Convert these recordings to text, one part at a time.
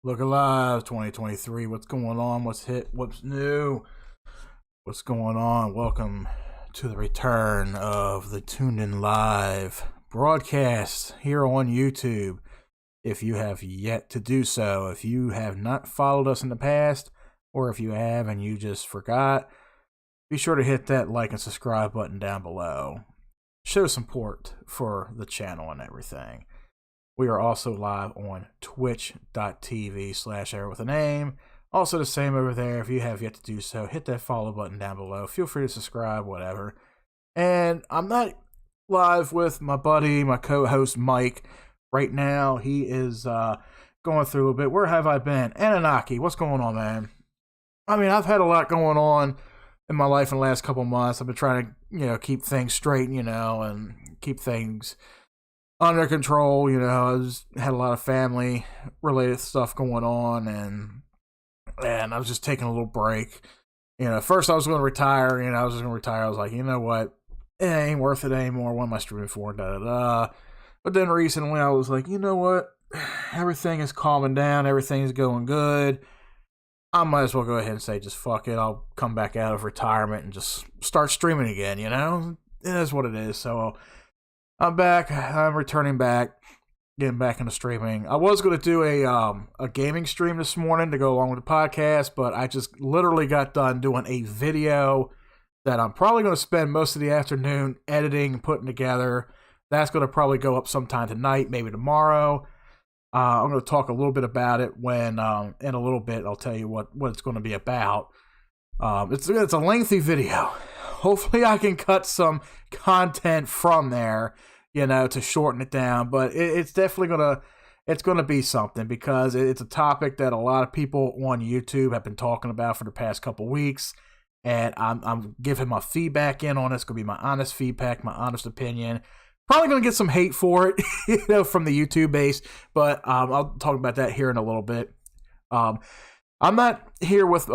Look Alive 2023. What's going on? What's hit? What's new? What's going on? Welcome to the return of the Tuned In Live broadcast here on YouTube. If you have yet to do so, if you have not followed us in the past, or if you have and you just forgot, be sure to hit that like and subscribe button down below. Show support for the channel and everything. We are also live on twitch.tv/error with a name. Also the same over there. If you have yet to do so, hit that follow button down below. Feel free to subscribe, whatever. And I'm not live with my buddy, my co-host Mike. Right now, he is going through a bit. Where have I been? Anunnaki, what's going on, man? I mean, I've had a lot going on in my life in the last couple months. I've been trying to, keep things straight, and keep things under control. I just had a lot of family related stuff going on, and I was just taking a little break. First I was going to retire. I was just going to retire. I was like, you know what, it ain't worth it anymore. What am I streaming for? But then recently I was like, you know what, everything is calming down. Everything is going good. I might as well go ahead and say, just fuck it. I'll come back out of retirement and just start streaming again. It is what it is. So I'm back. I'm returning back, getting back into streaming. I was going to do a gaming stream this morning to go along with the podcast, but I just literally got done doing a video that I'm probably going to spend most of the afternoon editing and putting together. That's going to probably go up sometime tonight, maybe tomorrow. I'm going to talk a little bit about it when, in a little bit, I'll tell you what it's going to be about. It's a lengthy video. Hopefully I can cut some content from there, to shorten it down. But it's definitely going to be something, because it's a topic that a lot of people on YouTube have been talking about for the past couple weeks. And I'm giving my feedback in on it. It's going to be my honest feedback, my honest opinion. Probably going to get some hate for it, from the YouTube base. But I'll talk about that here in a little bit. I'm not here with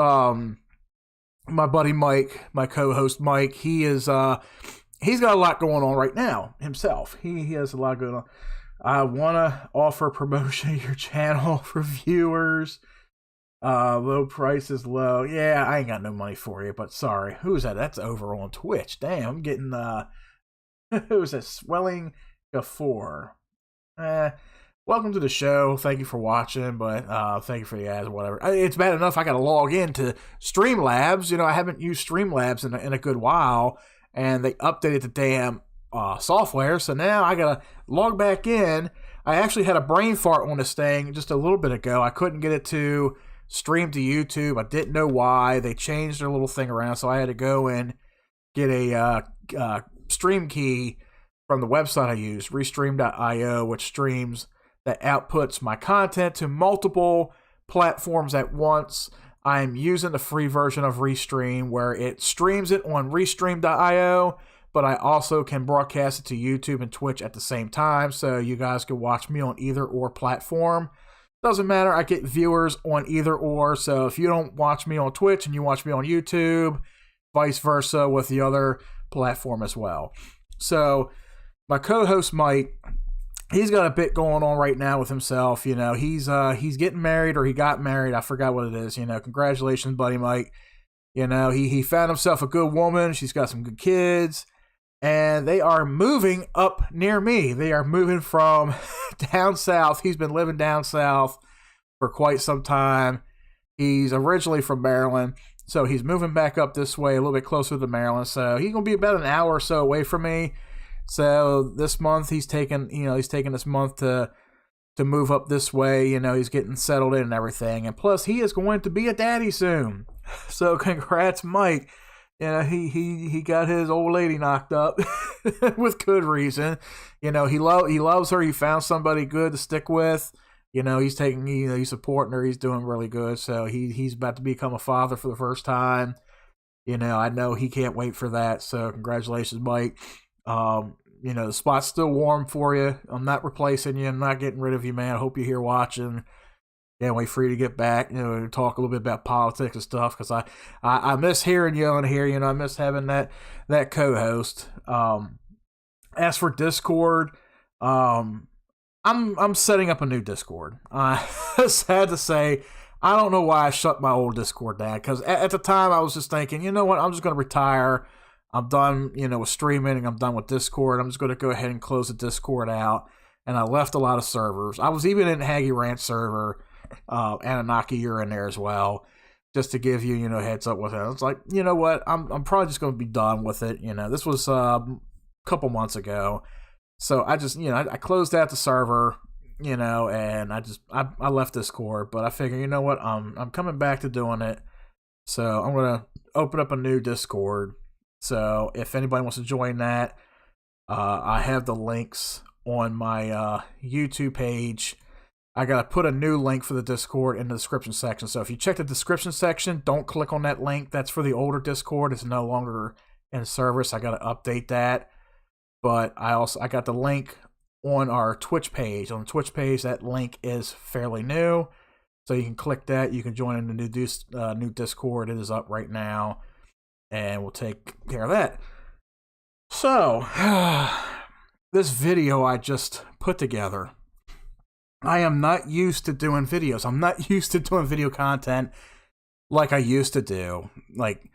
my buddy Mike, my co-host Mike. He's got a lot going on right now himself. He has a lot going on. I want to offer promotion to your channel for viewers. Low prices, low. Yeah, I ain't got no money for you, but sorry. Who's that? That's over on Twitch. Damn, I'm getting who's that? Swelling Gafour. Welcome to the show. Thank you for watching, but thank you for the ads or whatever. It's bad enough I got to log into Streamlabs. I haven't used Streamlabs in a good while, and they updated the damn software, so now I got to log back in. I actually had a brain fart on this thing just a little bit ago. I couldn't get it to stream to YouTube. I didn't know why. They changed their little thing around, so I had to go and get a stream key from the website I use, Restream.io, which streams that outputs my content to multiple platforms at once. I'm using the free version of Restream, where it streams it on Restream.io, but I also can broadcast it to YouTube and Twitch at the same time, so you guys can watch me on either or platform. Doesn't matter, I get viewers on either or, so if you don't watch me on Twitch and you watch me on YouTube, vice versa with the other platform as well. So my co-host Mike, he's got a bit going on right now with himself. He's getting married, or he got married. I forgot what it is. Congratulations, buddy Mike. He found himself a good woman. She's got some good kids, and they are moving up near me. They are moving from down south. He's been living down south for quite some time. He's originally from Maryland, so he's moving back up this way, a little bit closer to Maryland. So he's gonna be about an hour or so away from me. So this month he's taking this month to move up this way. He's getting settled in and everything. And plus he is going to be a daddy soon. So congrats, Mike. He got his old lady knocked up with good reason. He loves her. He found somebody good to stick with. He's supporting her. He's doing really good. So he's about to become a father for the first time. I know he can't wait for that. So congratulations, Mike. The spot's still warm for you. I'm not replacing you. I'm not getting rid of you, man. I hope you're here watching. Can't wait for you to get back, talk a little bit about politics and stuff, because I miss hearing you on here. I miss having that co-host. As for Discord, I'm setting up a new Discord. I had to say, I don't know why I shut my old Discord down, because at the time I was just thinking, you know what, I'm just going to retire. I'm done, with streaming, and I'm done with Discord. I'm just going to go ahead and close the Discord out. And I left a lot of servers. I was even in Haggy Ranch server. Anunnaki, you're in there as well. Just to give you, heads up with it. It's like, you know what, I'm probably just going to be done with it. This was a couple months ago. So I just, I closed out the server, and I left Discord. But I figure, you know what, I'm coming back to doing it. So I'm going to open up a new Discord. So if anybody wants to join that, I have the links on my YouTube page. I got to put a new link for the Discord in the description section. So if you check the description section, don't click on that link. That's for the older Discord. It's no longer in service. I got to update that. But I got the link on our Twitch page. On the Twitch page, that link is fairly new. So you can click that. You can join in the new Discord. It is up right now. And we'll take care of that. So, this video I just put together. I am not used to doing videos. I'm not used to doing video content like I used to do. Like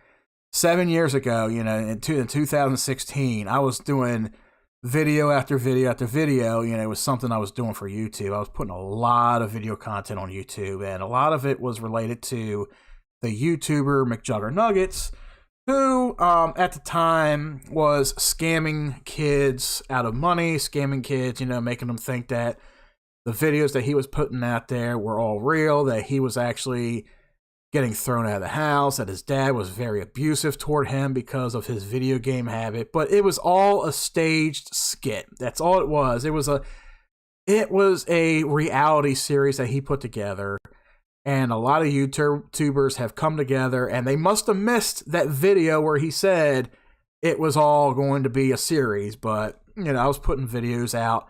7 years ago, in 2016, I was doing video after video after video. It was something I was doing for YouTube. I was putting a lot of video content on YouTube, and a lot of it was related to the YouTuber McJuggernuggets, who at the time was scamming kids out of money, scamming kids, making them think that the videos that he was putting out there were all real, that he was actually getting thrown out of the house, that his dad was very abusive toward him because of his video game habit. But it was all a staged skit. That's all it was. It was a reality series that he put together. And a lot of YouTubers have come together, and they must have missed that video where he said it was all going to be a series. But, I was putting videos out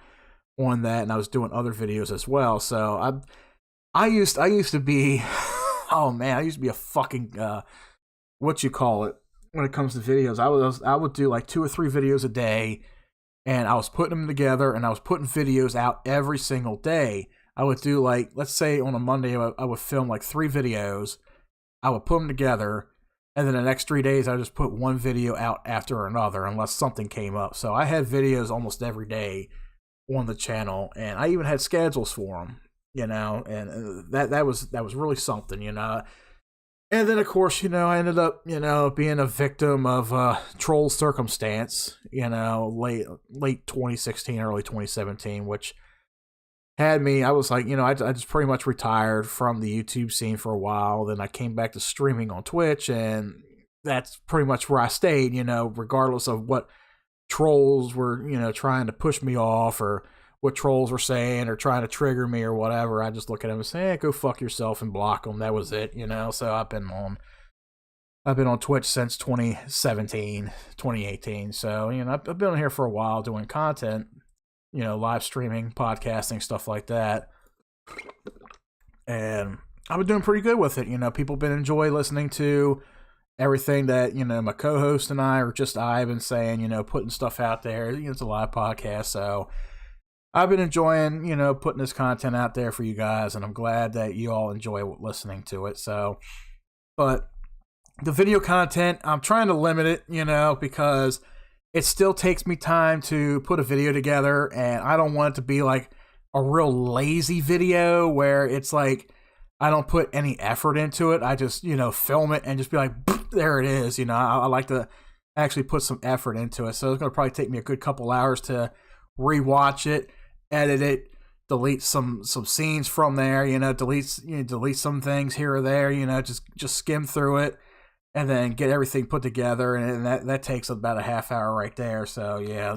on that, and I was doing other videos as well. So I used to be, oh man, I used to be a fucking, what you call it when it comes to videos. I would do like 2 or 3 videos a day, and I was putting them together, and I was putting videos out every single day. I would do like, let's say on a Monday, I would film like 3 videos. I would put them together, and then the next 3 days, I would just put one video out after another, unless something came up. So I had videos almost every day on the channel, and I even had schedules for them, and that was really something, And then of course, I ended up, being a victim of troll circumstance, late 2016, early 2017, which had me, I was like, I just pretty much retired from the YouTube scene for a while. Then I came back to streaming on Twitch, and that's pretty much where I stayed, regardless of what trolls were, trying to push me off, or what trolls were saying, or trying to trigger me or whatever. I just look at them and say, hey, go fuck yourself, and block them. That was it, So I've been on Twitch since 2017, 2018. So, I've been on here for a while doing content, live streaming, podcasting, stuff like that. And I've been doing pretty good with it. People been enjoy listening to everything that, my co-host and I, or just I've been saying, putting stuff out there. It's a live podcast. So I've been enjoying, putting this content out there for you guys. And I'm glad that you all enjoy listening to it. So, but the video content, I'm trying to limit it, because it still takes me time to put a video together, and I don't want it to be like a real lazy video where it's like I don't put any effort into it. I just, film it and just be like, there it is. I like to actually put some effort into it. So it's going to probably take me a good couple hours to rewatch it, edit it, delete some scenes from there, delete some things here or there, just skim through it. And then get everything put together, and that takes about a half hour right there. So, yeah,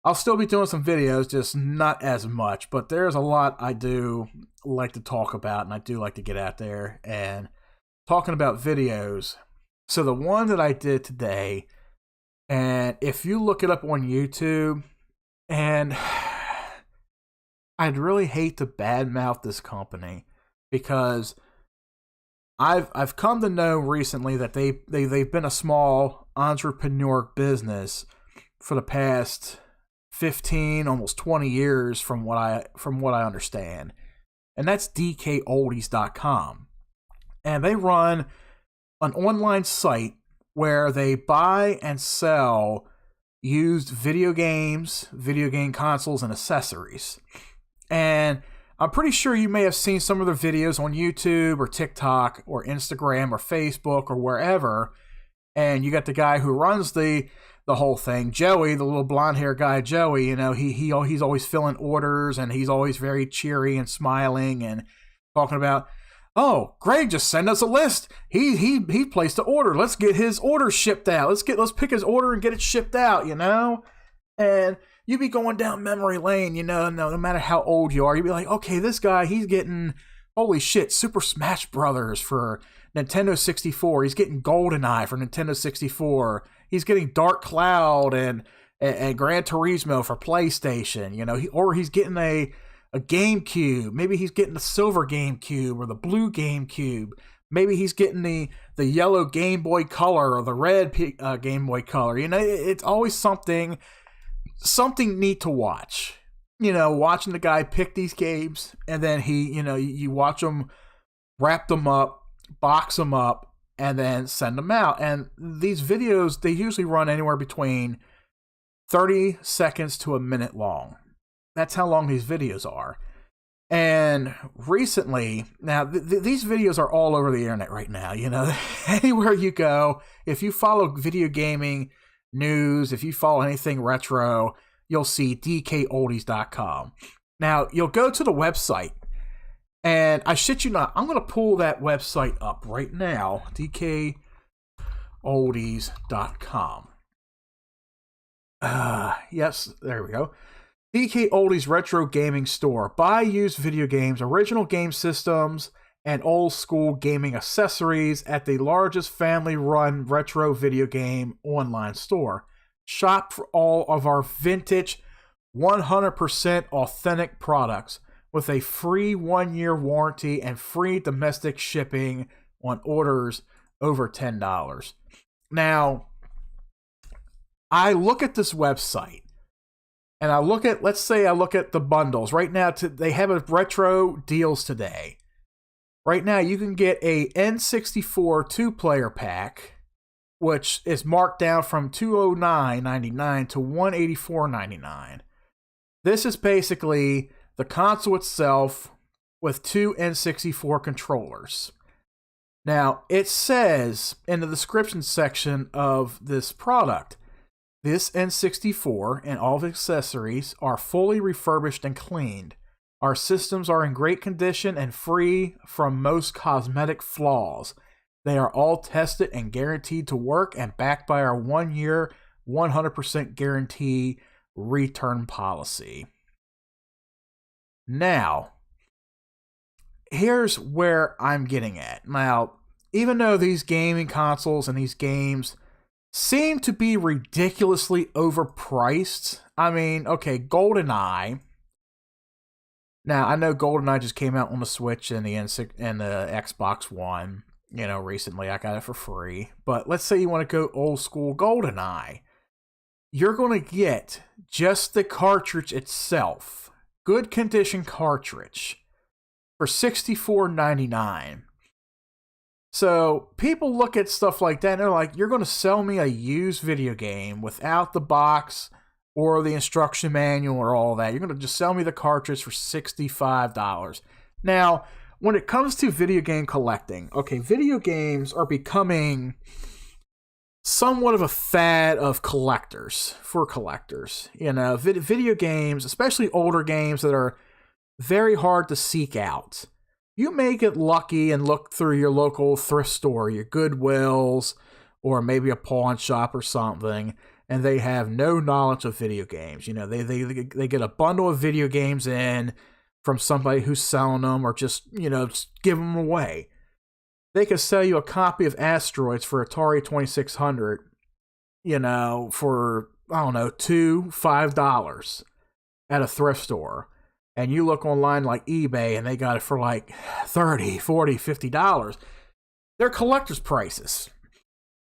I'll still be doing some videos, just not as much. But there's a lot I do like to talk about, and I do like to get out there. And talking about videos, so the one that I did today, and if you look it up on YouTube, and I'd really hate to badmouth this company, because I've come to know recently that they've been a small entrepreneur business for the past 15, almost 20 years from what I understand. And that's DKOldies.com. And they run an online site where they buy and sell used video games, video game consoles, and accessories. And I'm pretty sure you may have seen some of their videos on YouTube or TikTok or Instagram or Facebook or wherever. And you got the guy who runs the whole thing, Joey, the little blonde hair guy, Joey. You know, he's always filling orders, and he's always very cheery and smiling and talking about, oh, Greg just sent us a list. He placed an order. Let's get his order shipped out. Let's pick his order and get it shipped out, you know? And you be going down memory lane, you know, no matter how old you are, you'd be like, okay, this guy, he's getting, holy shit, Super Smash Brothers for Nintendo 64. He's getting GoldenEye for Nintendo 64. He's getting Dark Cloud and Gran Turismo for PlayStation, you know, or he's getting a GameCube. Maybe he's getting the silver GameCube or the blue GameCube. Maybe he's getting the yellow Game Boy Color or the red Game Boy Color. You know, it's always something neat to watch. You know, watching the guy pick these games, and then you watch him wrap them up, box them up, and then send them out. And these videos, they usually run anywhere between 30 seconds to a minute long. That's how long these videos are. And recently, now these videos are all over the internet right now. You know, anywhere you go, if you follow video gaming news, if you follow anything retro, you'll see DKOldies.com. Now, you'll go to the website, and I shit you not, I'm going to pull that website up right now, DKOldies.com. Yes, there we go. DK Oldies Retro Gaming Store. Buy used video games, original game systems, and old school gaming accessories at the largest family-run retro video game online store. Shop for all of our vintage, 100% authentic products with a free 1-year warranty and free domestic shipping on orders over $10. Now, I look at this website, and I look at, let's say I look at the bundles. Right now, they have a retro deals today. Right now, you can get a N64 two-player pack, which is marked down from $209.99 to $184.99. This is basically the console itself with two N64 controllers. Now, it says in the description section of this product, this N64 and all of its accessories are fully refurbished and cleaned. Our systems are in great condition and free from most cosmetic flaws. They are all tested and guaranteed to work and backed by our 1-year, 100% guarantee return policy. Now, here's where I'm getting at. Now, even though these gaming consoles and these games seem to be ridiculously overpriced. I mean, okay, GoldenEye. Now, I know GoldenEye just came out on the Switch and the Xbox One, you know, recently. I got it for free. But let's say you want to go old school GoldenEye. You're going to get just the cartridge itself, good condition cartridge, for $64.99. So people look at stuff like that and they're like, you're going to sell me a used video game without the box or the instruction manual or all that. You're going to just sell me the cartridge for $65. Now, when it comes to video game collecting, okay, video games are becoming somewhat of a fad of collectors, for collectors. You know, video games, especially older games that are very hard to seek out. You may get lucky and look through your local thrift store, your Goodwills, or maybe a pawn shop or something, and they have no knowledge of video games. You know, they get a bundle of video games in from somebody who's selling them, or just, you know, just give them away. They could sell you a copy of Asteroids for Atari 2600, you know, for, I don't know, $5 at a thrift store. And you look online like eBay and they got it for like $30, $40, $50. They're collector's prices,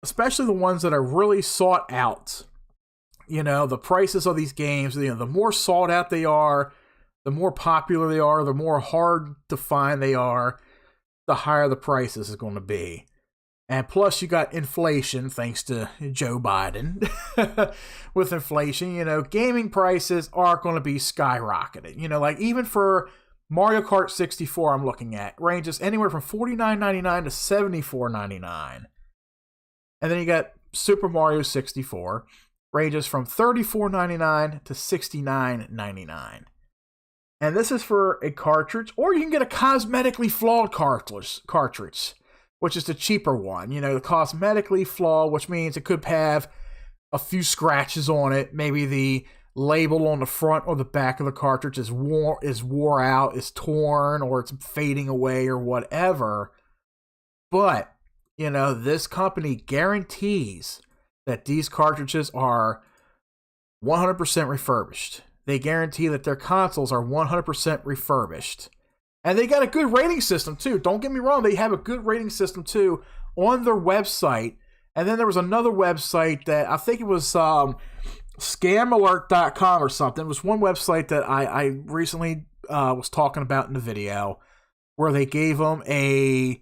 especially the ones that are really sought out. You know, the prices of these games, you know, the more sought out they are, the more popular they are, the more hard to find they are, the higher the prices is going to be. And plus, you got inflation, thanks to Joe Biden. With inflation, you know, gaming prices are going to be skyrocketing. You know, like even for Mario Kart 64, I'm looking at, ranges anywhere from $49.99 to $74.99. And then you got Super Mario 64, ranges from $34.99 to $69.99. And this is for a cartridge, or you can get a cosmetically flawed cartridge, which is the cheaper one. You know, the cosmetically flawed, which means it could have a few scratches on it. Maybe the label on the front or the back of the cartridge is wore out, is torn, or it's fading away or whatever. But, you know, this company guarantees that these cartridges are 100% refurbished. They guarantee that their consoles are 100% refurbished. And they got a good rating system, too. Don't get me wrong. They have a good rating system, too, on their website. And then there was another website that I think it was scamalert.com or something. It was one website that I recently was talking about in the video where they gave them a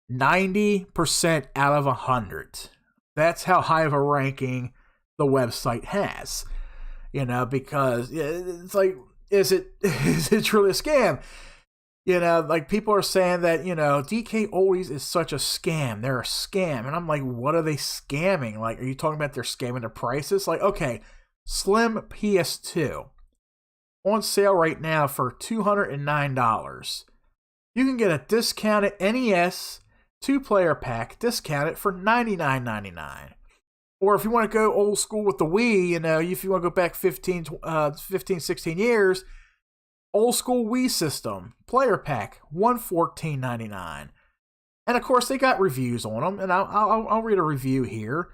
90% out of 100. That's how high of a ranking the website has. You know, because it's like, is it truly a scam? You know, like people are saying that, you know, DK Oldies is such a scam. They're a scam. And I'm like, what are they scamming? Like, are you talking about they're scamming the prices? Like, okay, Slim PS2 on sale right now for $209. You can get a discounted NES 2-player pack discounted for $99.99. Or if you want to go old school with the Wii, you know, if you want to go back 15, 16 years, old school Wii system, player pack, $114.99. And of course, they got reviews on them, and I'll read a review here.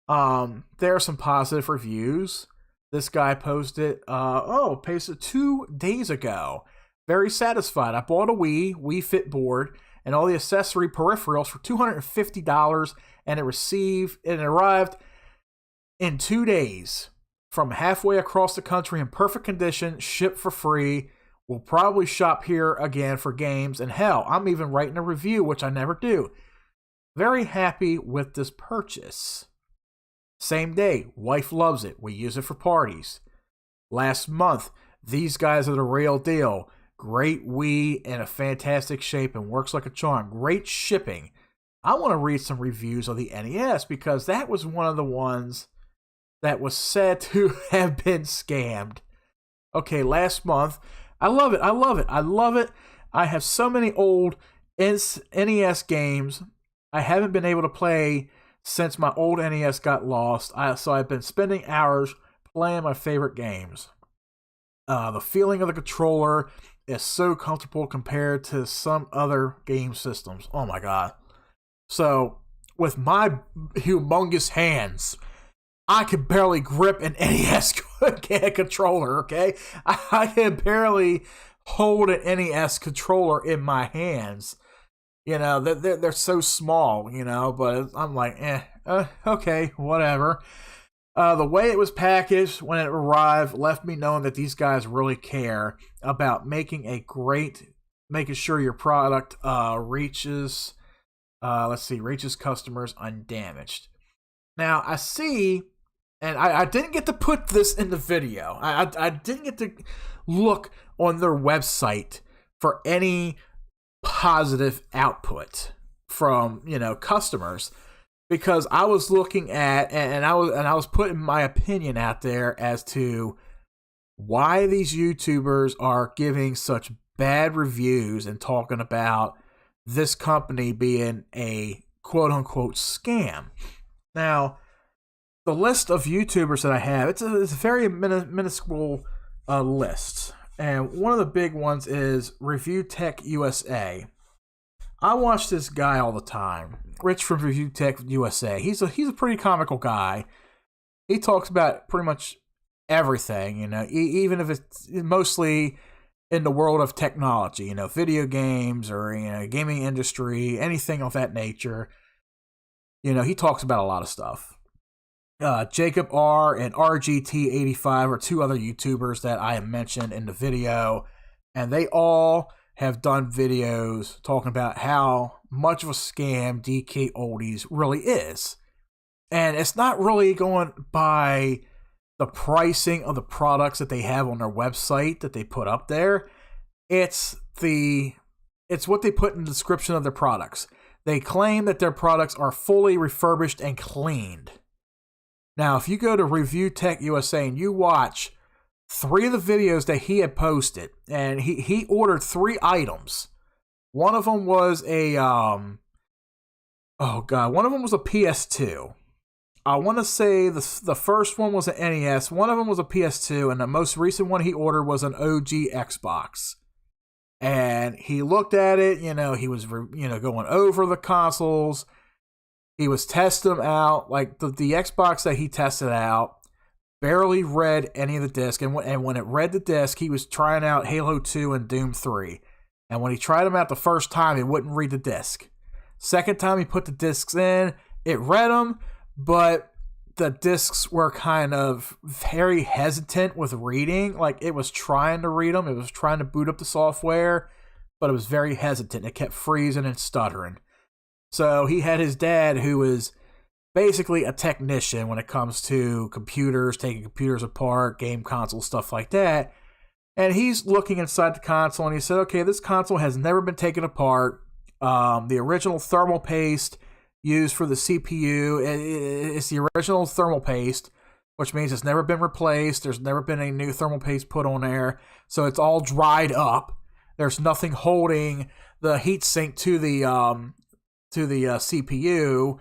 There are some positive reviews. This guy posted 2 days ago. Very satisfied. I bought a Wii Fit board, and all the accessory peripherals for $250, and it arrived in 2 days from halfway across the country in perfect condition, shipped for free. We'll probably shop here again for games, and hell, I'm even writing a review, which I never do. Very happy with this purchase. Same day, wife loves it. We use it for parties. Last month, these guys are the real deal. Great Wii in a fantastic shape and works like a charm. Great shipping. I want to read some reviews of the NES because that was one of the ones that was said to have been scammed. Okay, last month. I love it. I have so many old NES games I haven't been able to play since my old NES got lost. So I've been spending hours playing my favorite games. The feeling of the controller is so comfortable compared to some other game systems. Oh my god. So, with my humongous hands, I can barely grip an NES controller, okay? I can barely hold an NES controller in my hands. You know, they're so small, you know, but I'm like, okay, whatever. The way it was packaged when it arrived left me knowing that these guys really care about making sure your product reaches customers undamaged. Now, I see, and I didn't get to put this in the video. I didn't get to look on their website for any positive output from, you know, customers, because I was looking at and I was putting my opinion out there as to why these YouTubers are giving such bad reviews and talking about this company being a quote-unquote scam. Now, the list of YouTubers that I have, it's a very minuscule list. And one of the big ones is Review Tech USA. I watch this guy all the time. Rich from Review Tech USA. He's a pretty comical guy. He talks about pretty much everything, you know, even if it's mostly in the world of technology, you know, video games or, you know, gaming industry, anything of that nature. You know, he talks about a lot of stuff. Jacob R and RGT85 are two other YouTubers that I have mentioned in the video, and they all have done videos talking about how much of a scam DK Oldies really is. And it's not really going by the pricing of the products that they have on their website that they put up there. It's what they put in the description of their products. They claim that their products are fully refurbished and cleaned. Now, if you go to Review Tech USA and you watch 3 of the videos that he had posted, and he ordered 3 items. One of them was a one of them was a PS2. I want to say the first one was an NES. One of them was a PS2, and the most recent one he ordered was an OG Xbox. And he looked at it, he was going over the consoles. He was testing them out. Like the Xbox that he tested out barely read any of the disc. And when it read the disc, he was trying out Halo 2 and Doom 3. And when he tried them out the first time, it wouldn't read the disc. Second time he put the discs in, it read them, but the discs were kind of very hesitant with reading. Like it was trying to read them. It was trying to boot up the software, but it was very hesitant. It kept freezing and stuttering. So he had his dad, who was basically a technician when it comes to computers, taking computers apart, game consoles, stuff like that. And he's looking inside the console and he said, okay, this console has never been taken apart. The original thermal paste used for the CPU, it's the original thermal paste, which means it's never been replaced. There's never been any new thermal paste put on there. So it's all dried up. There's nothing holding the heatsink to the CPU.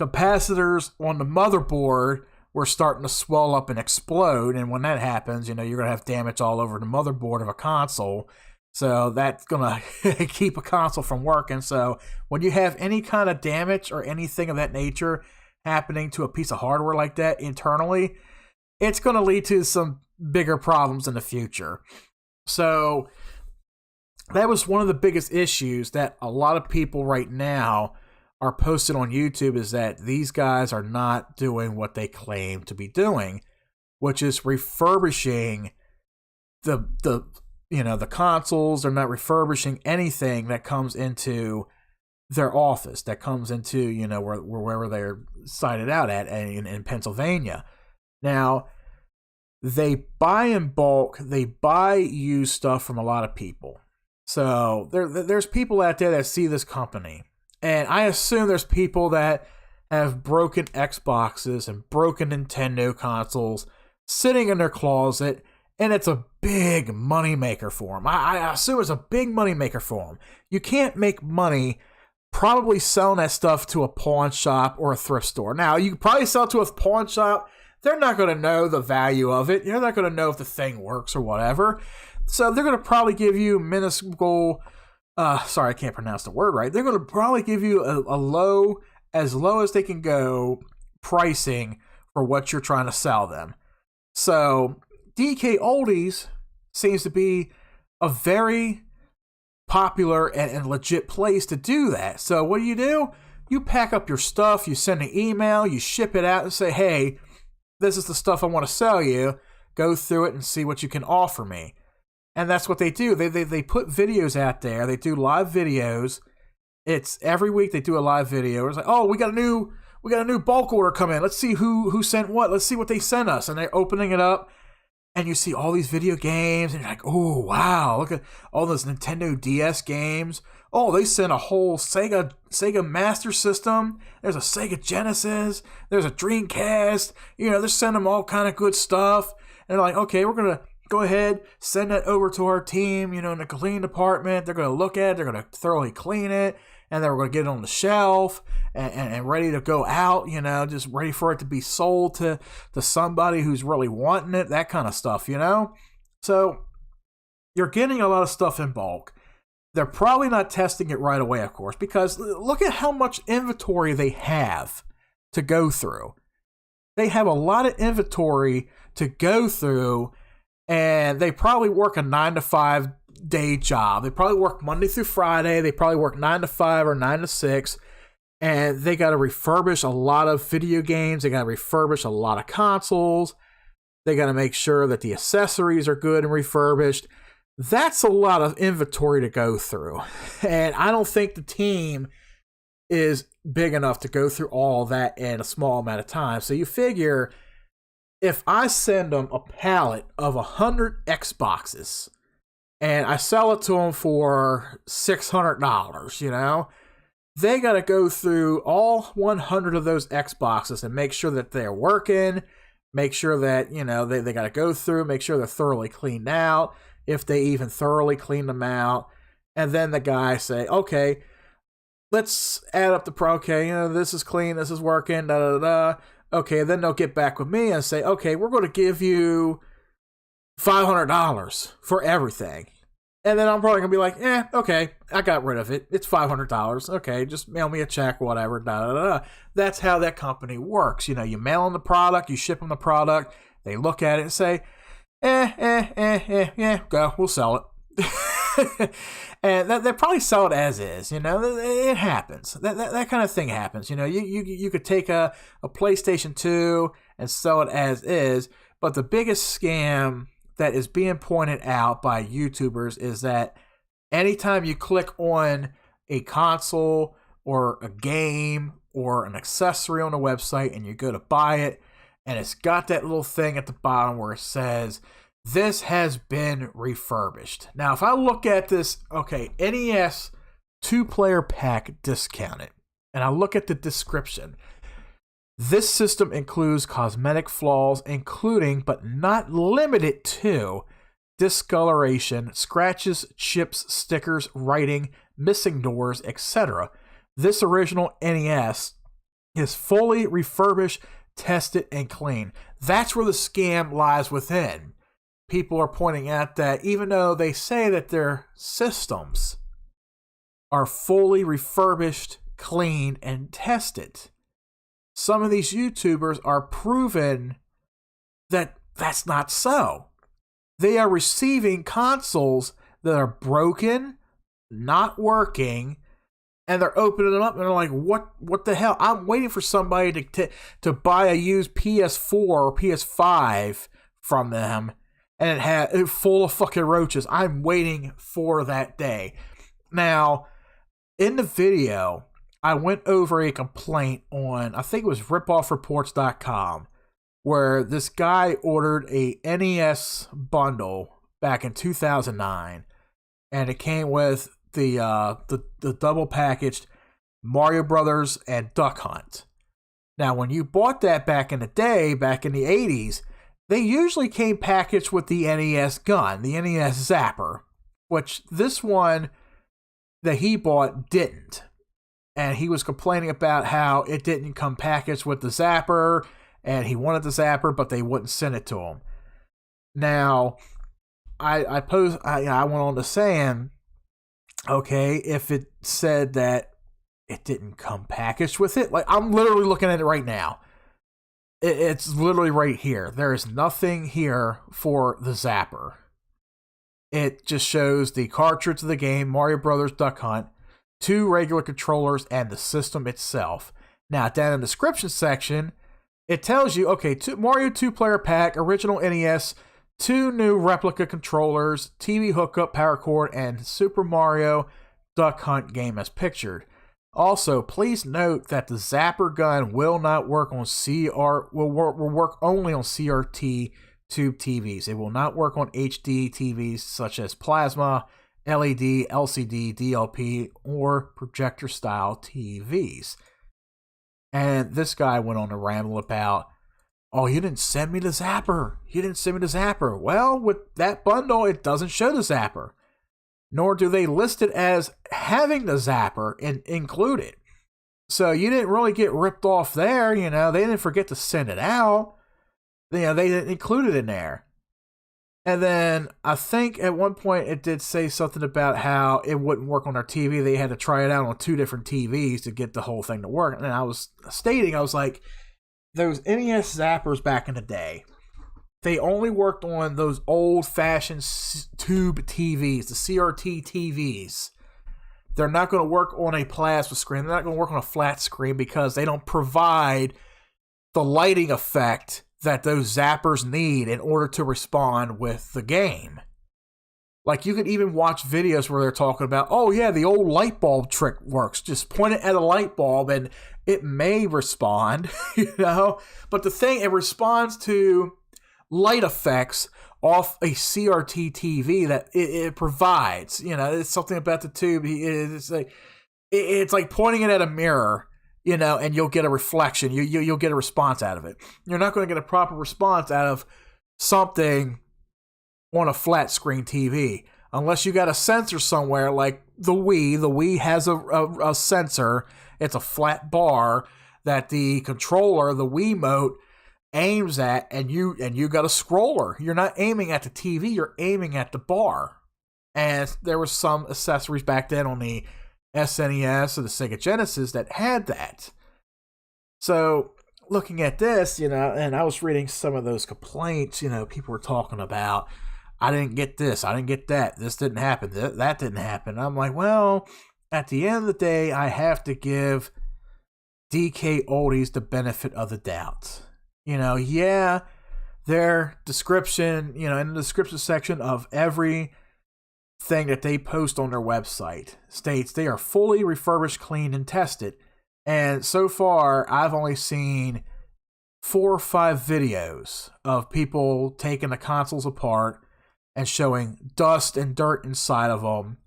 Capacitors on the motherboard were starting to swell up and explode, and when that happens, you're going to have damage all over the motherboard of a console. So that's going to keep a console from working. So when you have any kind of damage or anything of that nature happening to a piece of hardware like that internally, it's going to lead to some bigger problems in the future. So that was one of the biggest issues that a lot of people right now are posted on YouTube, is that these guys are not doing what they claim to be doing, which is refurbishing the consoles. They're not refurbishing anything that comes into their office, that comes into, wherever they're sited out at in Pennsylvania. Now, they buy in bulk, they buy used stuff from a lot of people. So there's people out there that see this company, and I assume there's people that have broken Xboxes and broken Nintendo consoles sitting in their closet, and it's a big moneymaker for them. I assume it's a big moneymaker for them. You can't make money probably selling that stuff to a pawn shop or a thrift store. Now, you can probably sell it to a pawn shop. They're not going to know the value of it. You're not going to know if the thing works or whatever. So they're going to probably give you minuscule, sorry, I can't pronounce the word right. They're going to probably give you a low as they can go pricing for what you're trying to sell them. So DK Oldies seems to be a very popular and legit place to do that. So what do? You pack up your stuff, you send an email, you ship it out and say, hey, this is the stuff I want to sell you. Go through it and see what you can offer me. And that's what they do. They put videos out there. They do live videos. It's every week they do a live video. It's like, oh, we got a new bulk order come in. Let's see who sent what. Let's see what they sent us. And they're opening it up, and you see all these video games, and you're like, oh wow, look at all those Nintendo DS games. Oh, they sent a whole Sega Master System. There's a Sega Genesis. There's a Dreamcast. They're sending them all kind of good stuff. And they're like, okay, we're gonna go ahead, send that over to our team, in the clean department. They're going to look at it. They're going to thoroughly clean it. And then we're going to get it on the shelf and ready to go out, just ready for it to be sold to somebody who's really wanting it, that kind of stuff, So you're getting a lot of stuff in bulk. They're probably not testing it right away, of course, because look at how much inventory they have to go through. They have a lot of inventory to go through. And they probably work a 9 to 5 day job. They probably work Monday through Friday. They probably work 9 to 5 or 9 to 6. and they got to refurbish a lot of video games. They got to refurbish a lot of consoles. They got to make sure that the accessories are good and refurbished. That's a lot of inventory to go through. And I don't think the team is big enough to go through all that in a small amount of time. So you figure if I send them a pallet of 100 Xboxes and I sell it to them for $600, you know, they got to go through all 100 of those Xboxes and make sure that they're working, make sure that, you know, they got to go through, make sure they're thoroughly cleaned out, if they even thoroughly clean them out. And then the guy say, okay, let's add up the okay, you know, this is clean, this is working, da da da. Okay, then they'll get back with me and say, okay, we're going to give you $500 for everything. And then I'm probably going to be like, okay, I got rid of it. It's $500. Okay, just mail me a check, whatever, da da da. That's how that company works. You know, you mail them the product, you ship them the product, they look at it and say, go, we'll sell it. And they probably sell it as is, you know, it happens. That kind of thing happens. You know, you could take a PlayStation 2 and sell it as is, but the biggest scam that is being pointed out by YouTubers is that anytime you click on a console or a game or an accessory on a website and you go to buy it, and it's got that little thing at the bottom where it says, this has been refurbished. Now, if I look at this, okay, NES 2-player pack discounted, and I look at the description, this system includes cosmetic flaws, including but not limited to discoloration, scratches, chips, stickers, writing, missing doors, etc. This original NES is fully refurbished, tested, and clean. That's where the scam lies within. People are pointing out that even though they say that their systems are fully refurbished, cleaned, and tested, some of these YouTubers are proving that that's not so. They are receiving consoles that are broken, not working, and they're opening them up and they're like, what the hell? I'm waiting for somebody to buy a used PS4 or PS5 from them, and it's full of fucking roaches. I'm waiting for that day. Now, in the video, I went over a complaint on, I think it was ripoffreports.com, where this guy ordered a NES bundle back in 2009, and it came with the double packaged Mario Brothers and Duck Hunt. Now, when you bought that back in the day, back in the 80s, they usually came packaged with the NES gun, the NES Zapper, which this one that he bought didn't. And he was complaining about how it didn't come packaged with the Zapper, and he wanted the Zapper, but they wouldn't send it to him. Now, I went on to saying, okay, if it said that it didn't come packaged with it, like I'm literally looking at it right now. It's literally right here. There is nothing here for the Zapper. It just shows the cartridge of the game, Mario Brothers Duck Hunt, 2 regular controllers, and the system itself. Now, down in the description section, it tells you, okay, Mario 2-player pack, original NES, 2 new replica controllers, TV hookup, power cord, and Super Mario Duck Hunt game as pictured. Also, please note that the Zapper gun will not work on will work only on CRT tube TVs. It will not work on HD TVs such as plasma, LED, LCD, DLP, or projector-style TVs. And this guy went on to ramble about, oh, you didn't send me the Zapper. You didn't send me the Zapper. Well, with that bundle, it doesn't show the Zapper. Nor do they list it as having the Zapper included. So you didn't really get ripped off there, you know. They didn't forget to send it out. You know, they didn't include it in there. And then I think at one point it did say something about how it wouldn't work on their TV. They had to try it out on 2 different TVs to get the whole thing to work. And I was like, those NES Zappers back in the day, they only worked on those old-fashioned tube TVs, the CRT TVs. They're not going to work on a plasma screen. They're not going to work on a flat screen because they don't provide the lighting effect that those zappers need in order to respond with the game. Like, you can even watch videos where they're talking about, oh yeah, the old light bulb trick works. Just point it at a light bulb and it may respond, you know? But the thing, it responds to light effects off a CRT TV that it provides. You know, it's something about the tube. It's like pointing it at a mirror, you know, and you'll get a reflection. You'll get a response out of it. You're not going to get a proper response out of something on a flat screen TV unless you got a sensor somewhere like the Wii. The Wii has a sensor. It's a flat bar that the controller, the Wiimote, aims at, and you got a scroller. You're not aiming at the TV, you're aiming at the bar. And there were some accessories back then on the SNES or the Sega Genesis that had that. So looking at this, you know, and I was reading some of those complaints, you know, people were talking about, I didn't get this, I didn't get that, this didn't happen, that didn't happen. I'm like, well, at the end of the day, I have to give DK Oldies the benefit of the doubt. You know, yeah, their description, you know, in the description section of every thing that they post on their website states they are fully refurbished, cleaned, and tested. And so far, I've only seen 4 or 5 videos of people taking the consoles apart and showing dust and dirt inside of them.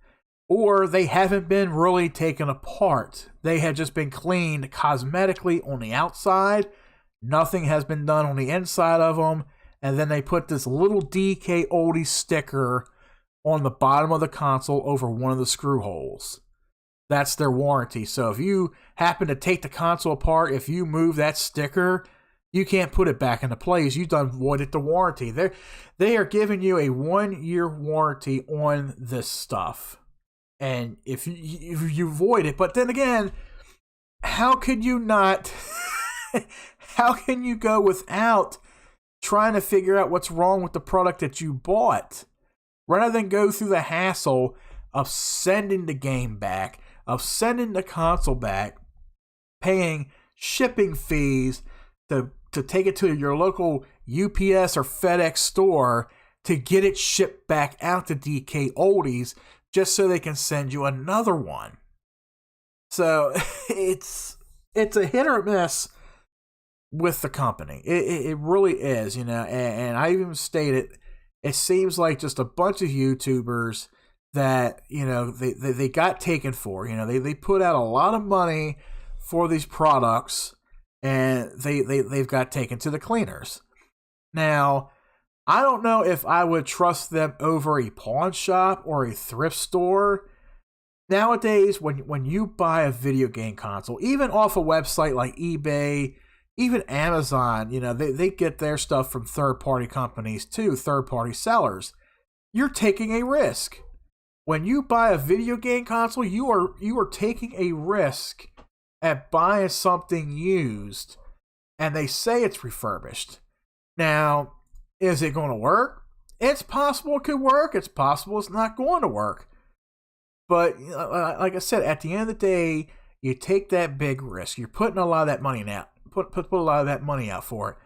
Or they haven't been really taken apart. They have just been cleaned cosmetically on the outside. Nothing has been done on the inside of them. And then they put this little DK Oldie sticker on the bottom of the console over one of the screw holes. That's their warranty. So if you happen to take the console apart, if you move that sticker, you can't put it back into place. You've done voided the warranty. They are giving you a 1-year warranty on this stuff. And if you void it, but then again, how could you not, how can you go without trying to figure out what's wrong with the product that you bought? Rather than go through the hassle of sending the game back, of sending the console back, paying shipping fees to take it to your local UPS or FedEx store to get it shipped back out to DK Oldies, just so they can send you another one. So it's a hit or miss with the company. It really is, you know. And I even stated, it seems like just a bunch of YouTubers that, you know, they got taken for. You know, they put out a lot of money for these products, and they've got taken to the cleaners. Now, I don't know if I would trust them over a pawn shop or a thrift store. Nowadays, when you buy a video game console, even off a website like eBay, even Amazon, you know, they get their stuff from third-party companies too, third-party sellers. You're taking a risk. When you buy a video game console, you are taking a risk at buying something used, and they say it's refurbished. Now, is it going to work? It's possible it could work. It's possible it's not going to work. But like I said, at the end of the day, you take that big risk. You're putting a lot of that money out. Put a lot of that money out for it.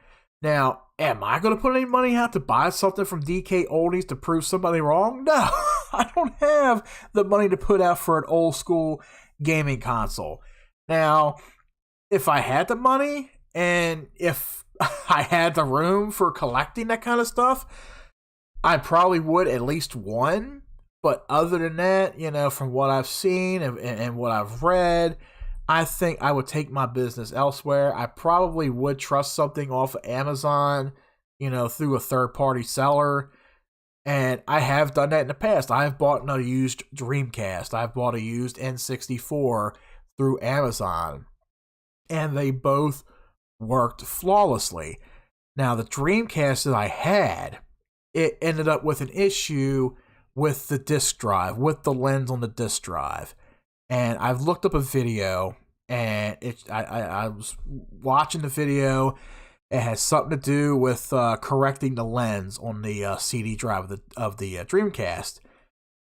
Now, am I going to put any money out to buy something from DK Oldies to prove somebody wrong? No, I don't have the money to put out for an old school gaming console. Now, if I had the money and if I had the room for collecting that kind of stuff, I probably would at least one. But other than that, you know, from what I've seen and what I've read, I think I would take my business elsewhere. I probably would trust something off of Amazon, you know, through a third-party seller. And I have done that in the past. I've bought a used Dreamcast. I've bought a used N64 through Amazon. And they both worked flawlessly. Now, the Dreamcast that I had, it ended up with an issue with the disk drive, with the lens on the disk drive. And I've looked up a video, and I was watching the video. It has something to do with correcting the lens on the CD drive of the Dreamcast.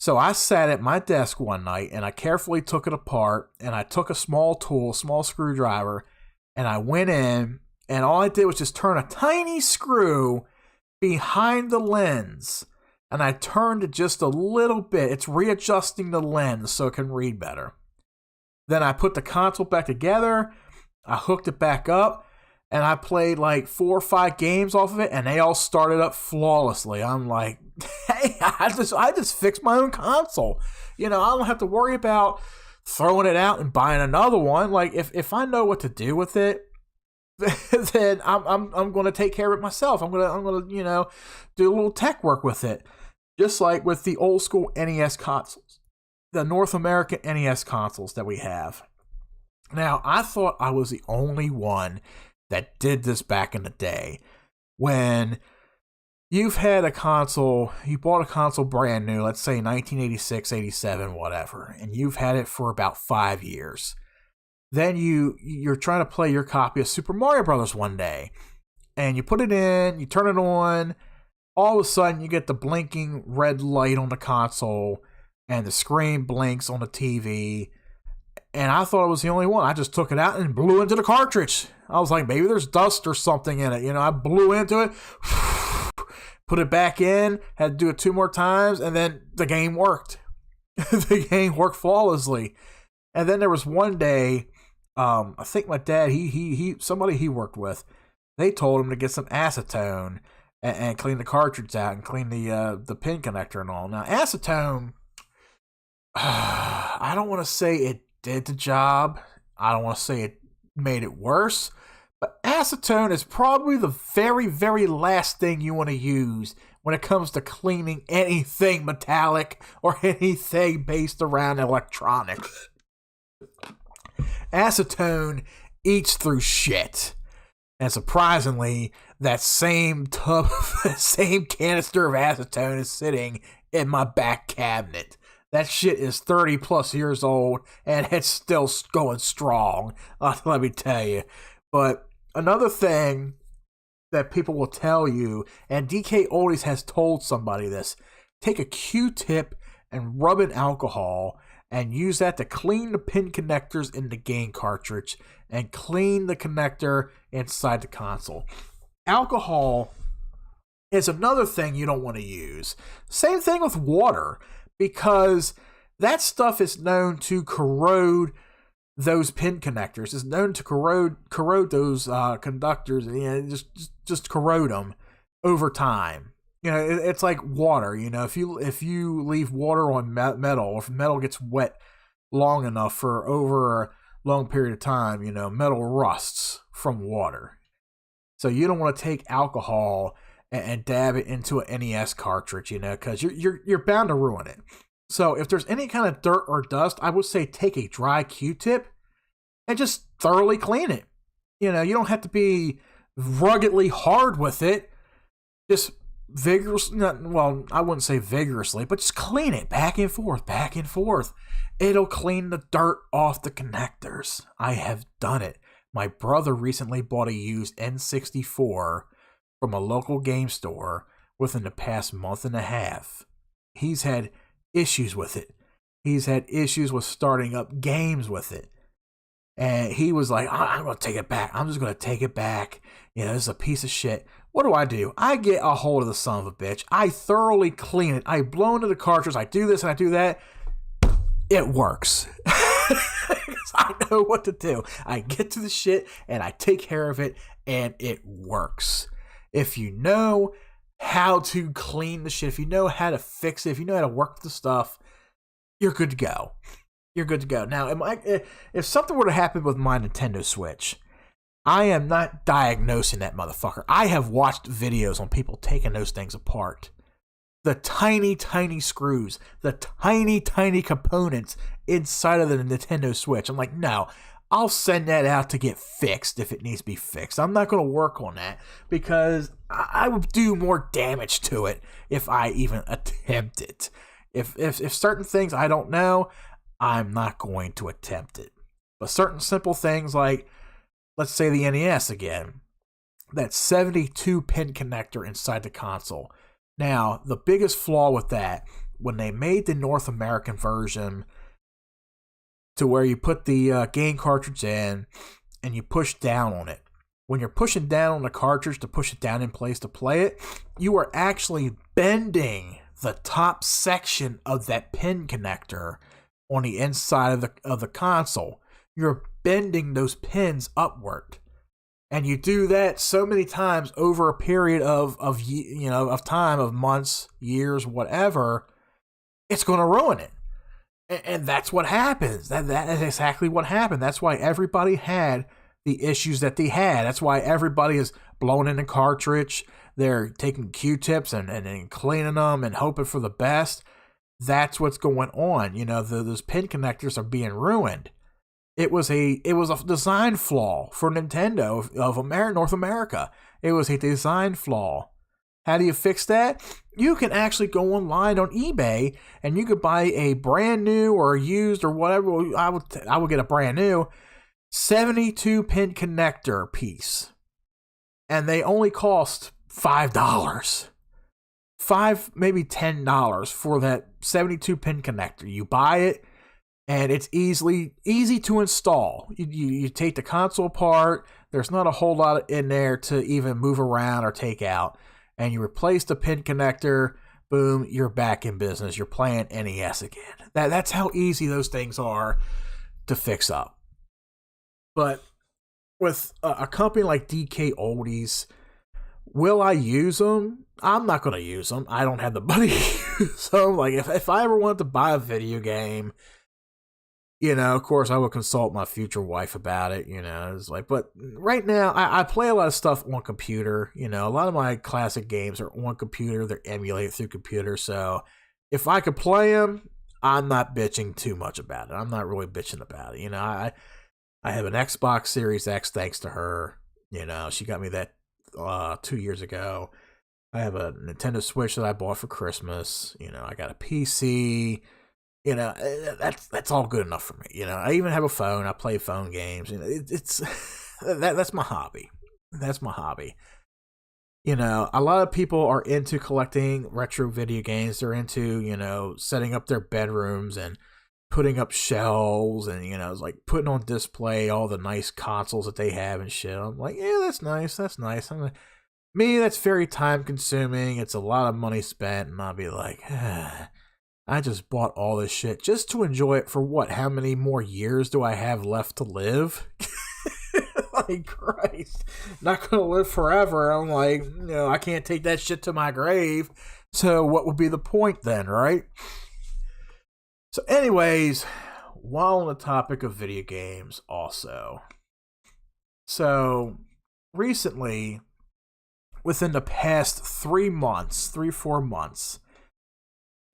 So I sat at my desk one night and I carefully took it apart, and I took a small tool, small screwdriver, and I went in, and all I did was just turn a tiny screw behind the lens, and I turned it just a little bit. It's readjusting the lens so it can read better. Then I put the console back together, I hooked it back up, and I played like 4 or 5 games off of it, and they all started up flawlessly. I'm like, hey, I just fixed my own console. I don't have to worry about throwing it out and buying another one. Like, if I know what to do with it, then I'm going to take care of it myself. I'm gonna do a little tech work with it, just like with the old school NES consoles, the North American NES consoles that we have. Now, I thought I was the only one that did this back in the day. When you've had a console, you bought a console brand new, let's say 1986, 87, whatever, and you've had it for about 5 years. Then you're trying to play your copy of Super Mario Brothers one day, and you put it in, you turn it on, all of a sudden you get the blinking red light on the console, and the screen blinks on the TV, and I thought I was the only one. I just took it out and blew into the cartridge. I was like, maybe there's dust or something in it. I blew into it, put it back in, had to do it 2 more times, and then the game worked. The game worked flawlessly. And then there was one day, I think my dad, somebody he worked with, they told him to get some acetone and clean the cartridge out and clean the pin connector and all. Now, acetone, I don't want to say it did the job. I don't want to say it made it worse. But acetone is probably the very, very last thing you want to use when it comes to cleaning anything metallic or anything based around electronics. Acetone eats through shit. And surprisingly, that same same canister of acetone is sitting in my back cabinet. That shit is 30 plus years old, and it's still going strong, let me tell you. But another thing that people will tell you, and DK Oldies has told somebody this, take a Q-tip and rub in alcohol and use that to clean the pin connectors in the game cartridge and clean the connector inside the console. Alcohol is another thing you don't want to use. Same thing with water, because that stuff is known to corrode those pin connectors. It's known to corrode those conductors, and just corrode them over time. It's like water. If you leave water on metal, or if metal gets wet long enough for over a long period of time, metal rusts from water. So you don't want to take alcohol and dab it into an NES cartridge, because you're bound to ruin it. So if there's any kind of dirt or dust, I would say take a dry Q-tip and just thoroughly clean it. You don't have to be ruggedly hard with it. Just vigorously, I wouldn't say vigorously, but just clean it back and forth, back and forth. It'll clean the dirt off the connectors. I have done it. My brother recently bought a used N64 from a local game store within the past month and a half. He's had issues with it. He's had issues with starting up games with it. And he was like, I'm going to take it back. I'm just going to take it back. This is a piece of shit. What do? I get a hold of the son of a bitch. I thoroughly clean it. I blow into the cartridge. I do this and I do that. It works. I know what to do. I get to the shit and I take care of it, and it works. If you know how to clean the shit, if you know how to fix it, if you know how to work the stuff, you're good to go. You're good to go. Now, if something were to happen with my Nintendo Switch, I am not diagnosing that motherfucker. I have watched videos on people taking those things apart. The tiny, tiny screws, the tiny, tiny components inside of the Nintendo Switch. I'm like, no, I'll send that out to get fixed if it needs to be fixed. I'm not going to work on that because I would do more damage to it if I even attempt it. If certain things I don't know, I'm not going to attempt it. But certain simple things like, let's say the NES again, that 72-pin connector inside the console. Now, the biggest flaw with that when they made the North American version to where you put the game cartridge in and you push down on it. When you're pushing down on the cartridge to push it down in place to play it, you are actually bending the top section of that pin connector on the inside of the console. You're bending those pins upward. And you do that so many times over a period of time, of months, years, whatever, it's going to ruin it. And that's what happens. That is exactly what happened. That's why everybody had the issues that they had. That's why everybody is blowing in the cartridge. They're taking Q-tips and cleaning them and hoping for the best. That's what's going on. Those pin connectors are being ruined. It was a design flaw for Nintendo of North America. It was a design flaw. How do you fix that? You can actually go online on eBay and you could buy a brand new or used or whatever. I would get a brand new 72 pin connector piece, and they only cost $5, maybe $10 for that 72 pin connector. You buy it. And it's easy to install. You take the console apart. There's not a whole lot in there to even move around or take out. And you replace the pin connector. Boom, you're back in business. You're playing NES again. That's how easy those things are to fix up. But with a company like DK Oldies, will I use them? I'm not going to use them. I don't have the money to use them. Like, if I ever wanted to buy a video game, of course, I would consult my future wife about it, it's like, but right now, I play a lot of stuff on computer, a lot of my classic games are on computer, they're emulated through computer, so if I could play them, I'm not bitching too much about it. I'm not really bitching about it, I have an Xbox Series X thanks to her, she got me that 2 years ago. I have a Nintendo Switch that I bought for Christmas, I got a PC. That's all good enough for me. I even have a phone. I play phone games. It's that's my hobby. That's my hobby. A lot of people are into collecting retro video games. They're into, setting up their bedrooms and putting up shelves and, it's like putting on display all the nice consoles that they have and shit. I'm like, yeah, that's nice. That's nice. Me, that's very time consuming. It's a lot of money spent. And I'll be like, I just bought all this shit just to enjoy it for what? How many more years do I have left to live? Like, Christ, not gonna live forever. I'm like, I can't take that shit to my grave. So what would be the point then, right? So anyways, while on the topic of video games also. So recently, within the past 4 months,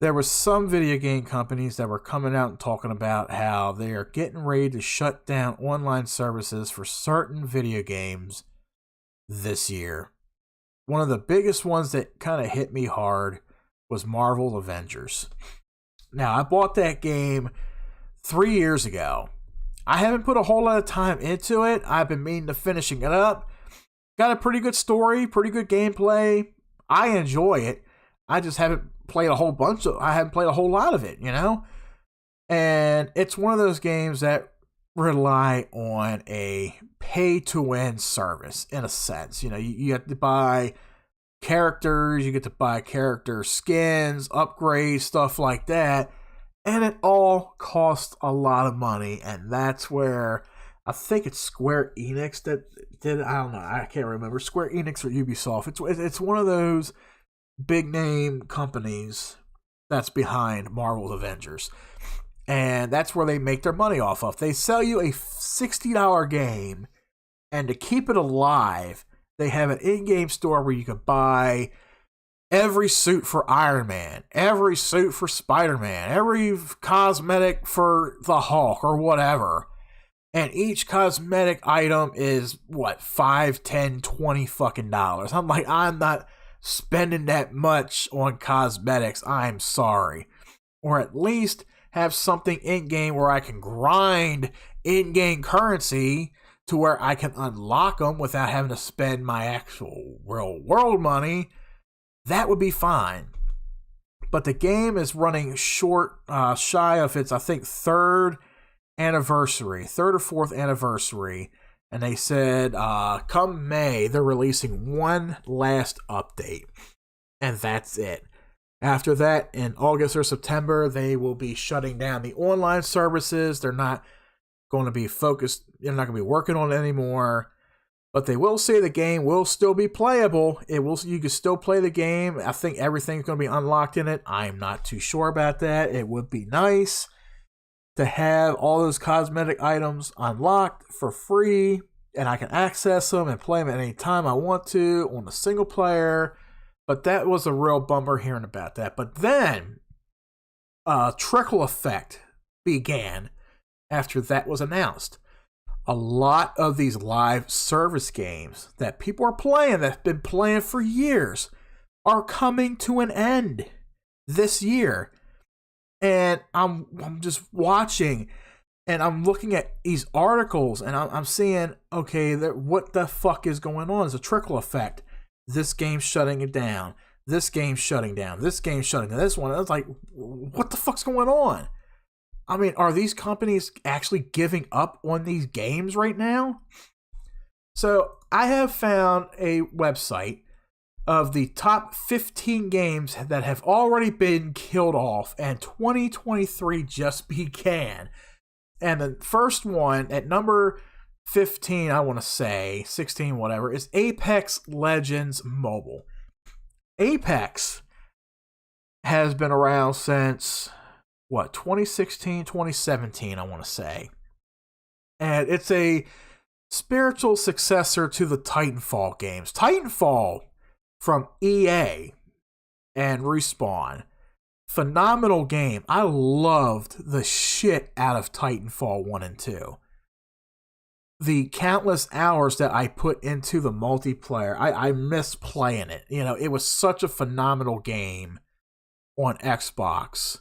there was some video game companies that were coming out and talking about how they are getting ready to shut down online services for certain video games this year. One of the biggest ones that kind of hit me hard was Marvel Avengers. Now, I bought that game 3 years ago. I haven't put a whole lot of time into it. I've been meaning to finishing it up. Got a pretty good story, pretty good gameplay. I enjoy it. I just haven't played a whole lot of it, and it's one of those games that rely on a pay-to-win service in a sense. You have to buy characters, you get to buy character skins, upgrades, stuff like that, and it all costs a lot of money. And that's where I think it's Square Enix that did it. I don't know, I can't remember, Square Enix or Ubisoft. It's one of those big name companies that's behind Marvel's Avengers, and that's where they make their money off of. They sell you a $60 game, and to keep it alive, they have an in-game store where you can buy every suit for Iron Man, every suit for Spider-Man, every cosmetic for the Hulk or whatever, and each cosmetic item is what, $5, $10, $20 fucking dollars. I'm like, I'm not spending that much on cosmetics, I'm sorry. Or at least have something in-game where I can grind in-game currency to where I can unlock them without having to spend my actual real world money. That would be fine. but the game is running shy of its, I think, third or fourth anniversary. And they said, come May, they're releasing one last update. And that's it. After that, in August or September, they will be shutting down the online services. They're not going to be focused. They're not going to be working on it anymore. But they will say the game will still be playable. You can still play the game. I think everything's going to be unlocked in it. I'm not too sure about that. It would be nice to have all those cosmetic items unlocked for free, and I can access them and play them at any time I want to on the single player. But that was a real bummer hearing about that. But then, trickle effect began after that was announced. A lot of these live service games that people are playing, that have been playing for years, are coming to an end this year. And I'm just watching, and I'm looking at these articles, and I'm seeing, okay, what the fuck is going on? It's a trickle effect. This game's shutting it down. This game's shutting down. This game's shutting down. This one. I was like, what the fuck's going on? I mean, are these companies actually giving up on these games right now? So I have found a website of the top 15 games that have already been killed off, and 2023 just began. And the first one at number 15, I want to say, 16, whatever, is Apex Legends Mobile. Apex has been around since, 2016, 2017, I want to say. And it's a spiritual successor to the Titanfall games. Titanfall from EA and Respawn. Phenomenal game. I loved the shit out of Titanfall 1 and 2. The countless hours that I put into the multiplayer, I miss playing it. It was such a phenomenal game on Xbox.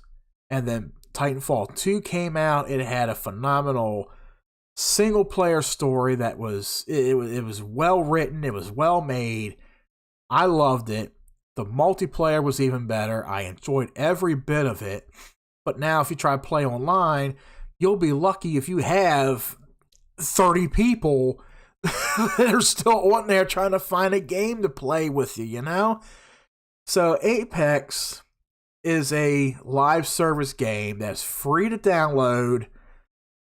And then Titanfall 2 came out. It had a phenomenal single player story that was well written. It was well made. I loved it. The multiplayer was even better. I enjoyed every bit of it. But now if you try to play online, you'll be lucky if you have 30 people that are still on there trying to find a game to play with you, So Apex is a live service game that's free to download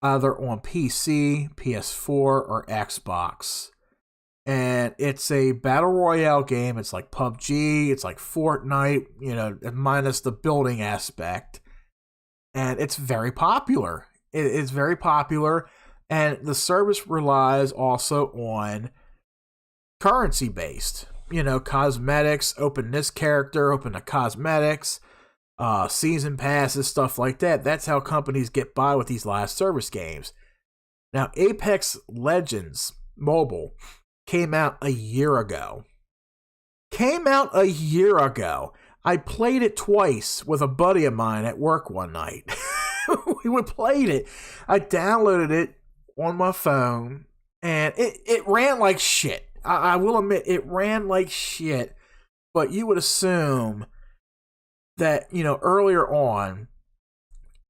either on PC, PS4, or Xbox. And it's a battle royale game. It's like PUBG, it's like Fortnite, minus the building aspect. And it's very popular. It's very popular. And the service relies also on currency based. Cosmetics, open this character, open the cosmetics, season passes, stuff like that. That's how companies get by with these live service games. Now, Apex Legends Mobile came out a year ago. I played it twice with a buddy of mine at work one night. We played it. I downloaded it on my phone, and it ran like shit. I will admit, it ran like shit, but you would assume that, earlier on,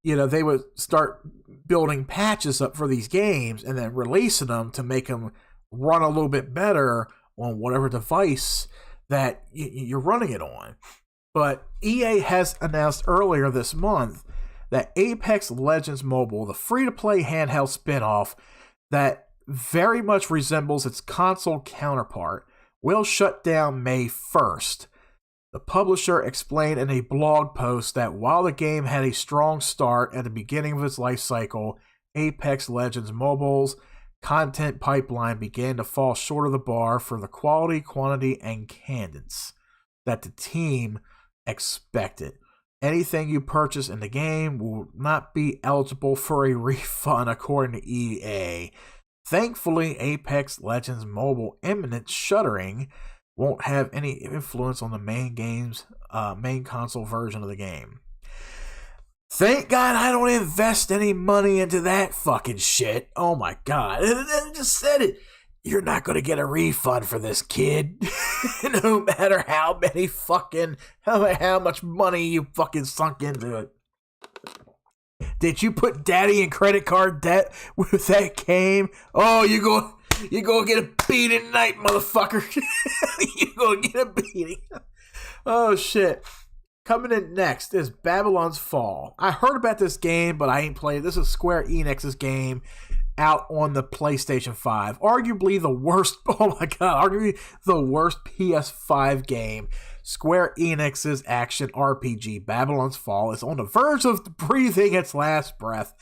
they would start building patches up for these games and then releasing them to make them run a little bit better on whatever device that you're running it on. But EA has announced earlier this month that Apex Legends Mobile, the free-to-play handheld spin-off that very much resembles its console counterpart, will shut down May 1st. The publisher explained in a blog post that while the game had a strong start at the beginning of its life cycle, Apex Legends Mobile's content pipeline began to fall short of the bar for the quality, quantity, and cadence that the team expected. Anything you purchase in the game will not be eligible for a refund, according to EA. Thankfully, Apex Legends Mobile imminent shuttering won't have any influence on the main console version of the game. Thank God I don't invest any money into that fucking shit. Oh my God. And just said it. You're not going to get a refund for this, kid. No matter how much money you fucking sunk into it. Did you put daddy in credit card debt with that game? Oh, you're gonna get a beating tonight, motherfucker. You're gonna get a beating. Oh, shit. Coming in next is Babylon's Fall. I heard about this game, but I ain't played it. This is Square Enix's game out on the PlayStation 5. Arguably the worst PS5 game. Square Enix's action RPG, Babylon's Fall, is on the verge of breathing its last breath.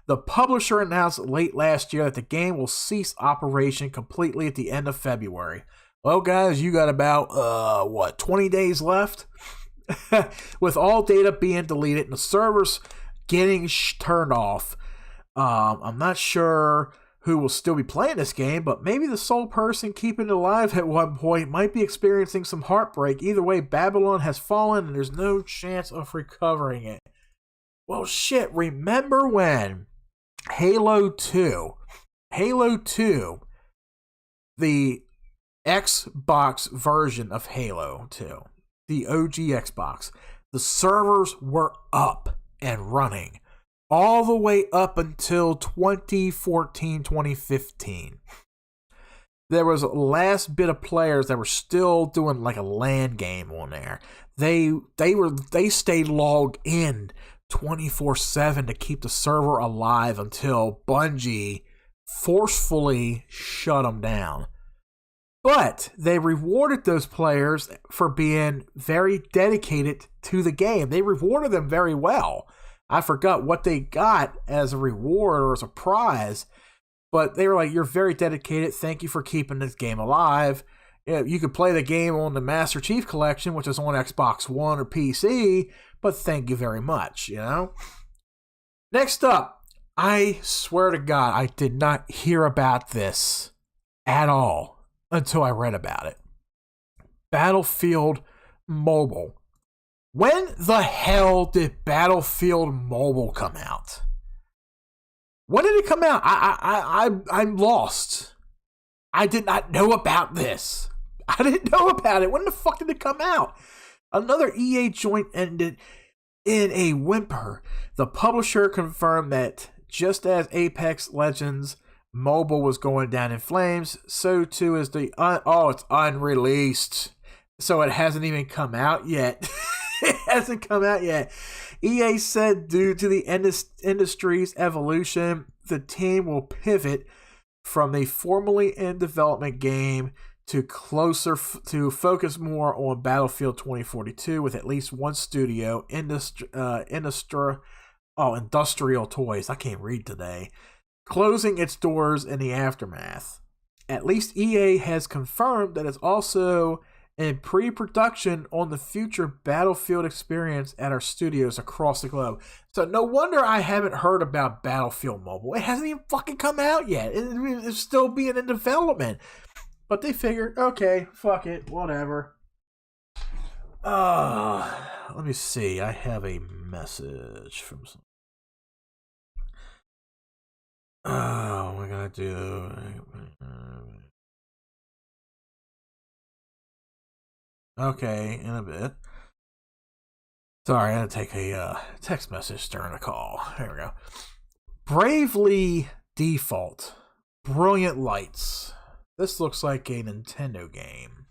The publisher announced late last year that the game will cease operation completely at the end of February. Well, guys, you got about, 20 days left? With all data being deleted and the servers getting turned off. I'm not sure who will still be playing this game, but maybe the sole person keeping it alive at one point might be experiencing some heartbreak. Either way, Babylon has fallen and there's no chance of recovering it. Well, shit, remember when Halo 2, the Xbox version of Halo 2, the OG Xbox, the servers were up and running all the way up until 2014, 2015. There was a last bit of players that were still doing like a LAN game on there. They stayed logged in 24/7 to keep the server alive until Bungie forcefully shut them down. But they rewarded those players for being very dedicated to the game. They rewarded them very well. I forgot what they got as a reward or as a prize, but they were like, you're very dedicated. Thank you for keeping this game alive. You could play the game on the Master Chief Collection, which is on Xbox One or PC, but thank you very much, you know? Next up, I swear to God, I did not hear about this at all until I read about it. Battlefield Mobile. When the hell did Battlefield Mobile come out? When did it come out? I'm lost. I did not know about this. I didn't know about it. When the fuck did it come out? Another EA joint ended in a whimper. The publisher confirmed that just as Apex Legends Mobile was going down in flames, so too is the it's unreleased. So it hasn't even come out yet. It hasn't come out yet. EA said due to the industry's evolution, the team will pivot from the formerly in development game to focus more on Battlefield 2042 with at least one studio, Industrial Toys, I can't read today, closing its doors in the aftermath. At least EA has confirmed that it's also in pre-production on the future Battlefield experience at our studios across the globe. So no wonder I haven't heard about Battlefield Mobile. It hasn't even fucking come out yet. It's still being in development. But they figured, okay, fuck it, whatever. Let me see. I have a message from some. Oh, we're gonna do. Okay, in a bit. Sorry, I had to take a text message during a call. There we go. Bravely Default. Brilliant Lights. This looks like a Nintendo game.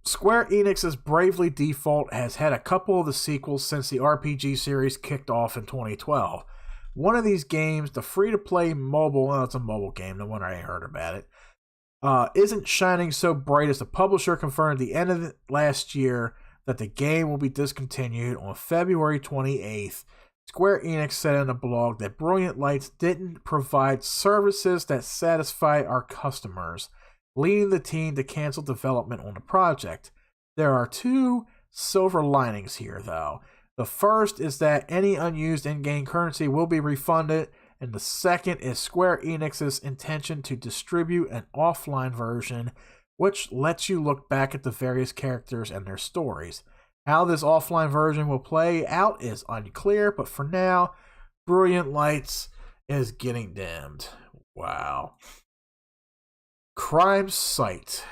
Square Enix's Bravely Default has had a couple of the sequels since the RPG series kicked off in 2012. One of these games, the free-to-play mobile, it's a mobile game, no wonder I ain't heard about it, isn't shining so bright as the publisher confirmed at the end of last year that the game will be discontinued on February 28th. Square Enix said in a blog that Brilliant Lights didn't provide services that satisfy our customers, leading the team to cancel development on the project. There are two silver linings here, though. The first is that any unused in-game currency will be refunded, and the second is Square Enix's intention to distribute an offline version, which lets you look back at the various characters and their stories. How this offline version will play out is unclear, but for now, Brilliant Lights is getting dimmed. Wow. Crime Site.